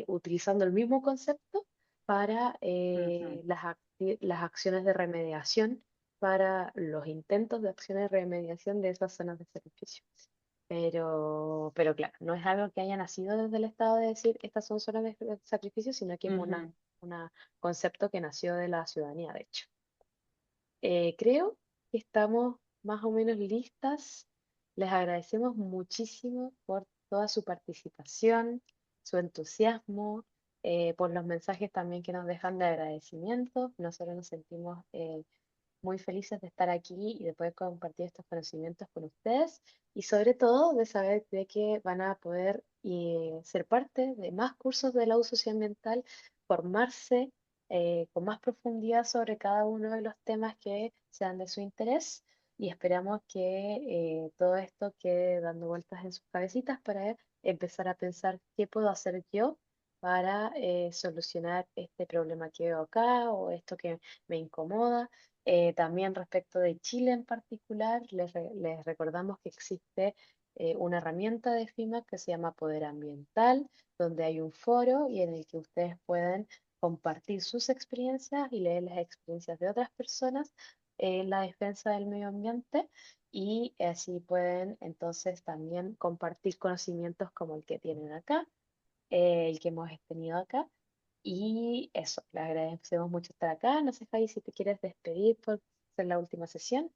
utilizando el mismo concepto para ujú, las acciones de remediación, para los intentos de acciones de remediación de esas zonas de sacrificio. Pero claro, no es algo que haya nacido desde el Estado de decir estas son zonas de sacrificio, sino que es ujú. un concepto que nació de la ciudadanía, de hecho. Creo que estamos más o menos listas. Les agradecemos muchísimo por toda su participación, su entusiasmo, por los mensajes también que nos dejan de agradecimiento. Nosotros nos sentimos muy felices de estar aquí y de poder compartir estos conocimientos con ustedes y sobre todo de saber de que van a poder ser parte de más cursos de la uso socioambiental, formarse con más profundidad sobre cada uno de los temas que sean de su interés y esperamos que todo esto quede dando vueltas en sus cabecitas para empezar a pensar qué puedo hacer yo para solucionar este problema que veo acá o esto que me incomoda. También respecto de Chile en particular, les recordamos que existe una herramienta de FIMA que se llama Poder Ambiental, donde hay un foro y en el que ustedes pueden compartir sus experiencias y leer las experiencias de otras personas en la defensa del medio ambiente y así pueden entonces también compartir conocimientos como el que tienen acá, el que hemos tenido acá. Y eso, le agradecemos mucho estar acá. No sé, Javi, si te quieres despedir por ser la última sesión.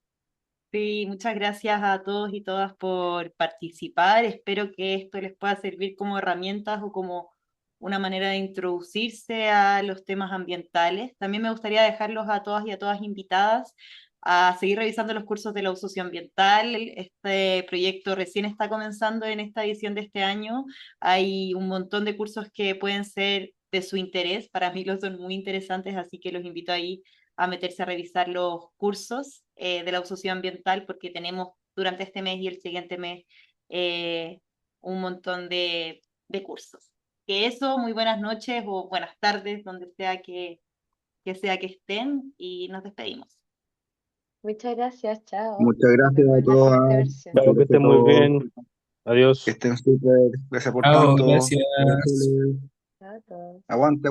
Sí, muchas gracias a todos y todas por participar. Espero que esto les pueda servir como herramientas o como una manera de introducirse a los temas ambientales. También me gustaría dejarlos a todas y a todas invitadas a seguir revisando los cursos de la uso socioambiental. Este proyecto recién está comenzando en esta edición de este año. Hay un montón de cursos que pueden ser de su interés. Para mí los son muy interesantes, así que los invito ahí a meterse a revisar los cursos de la uso ambiental porque tenemos durante este mes y el siguiente mes eh, un montón de cursos. Que eso, muy buenas noches o buenas tardes, donde sea que estén y nos despedimos. Muchas gracias, chao. Muchas Nos gracias vemos a en la todas, siguiente versión. Claro, que gracias a estén muy todos, bien. que Adiós. estén súper, gracias por Chao, tanto. gracias. Gracias. Chao a todos. Aguante.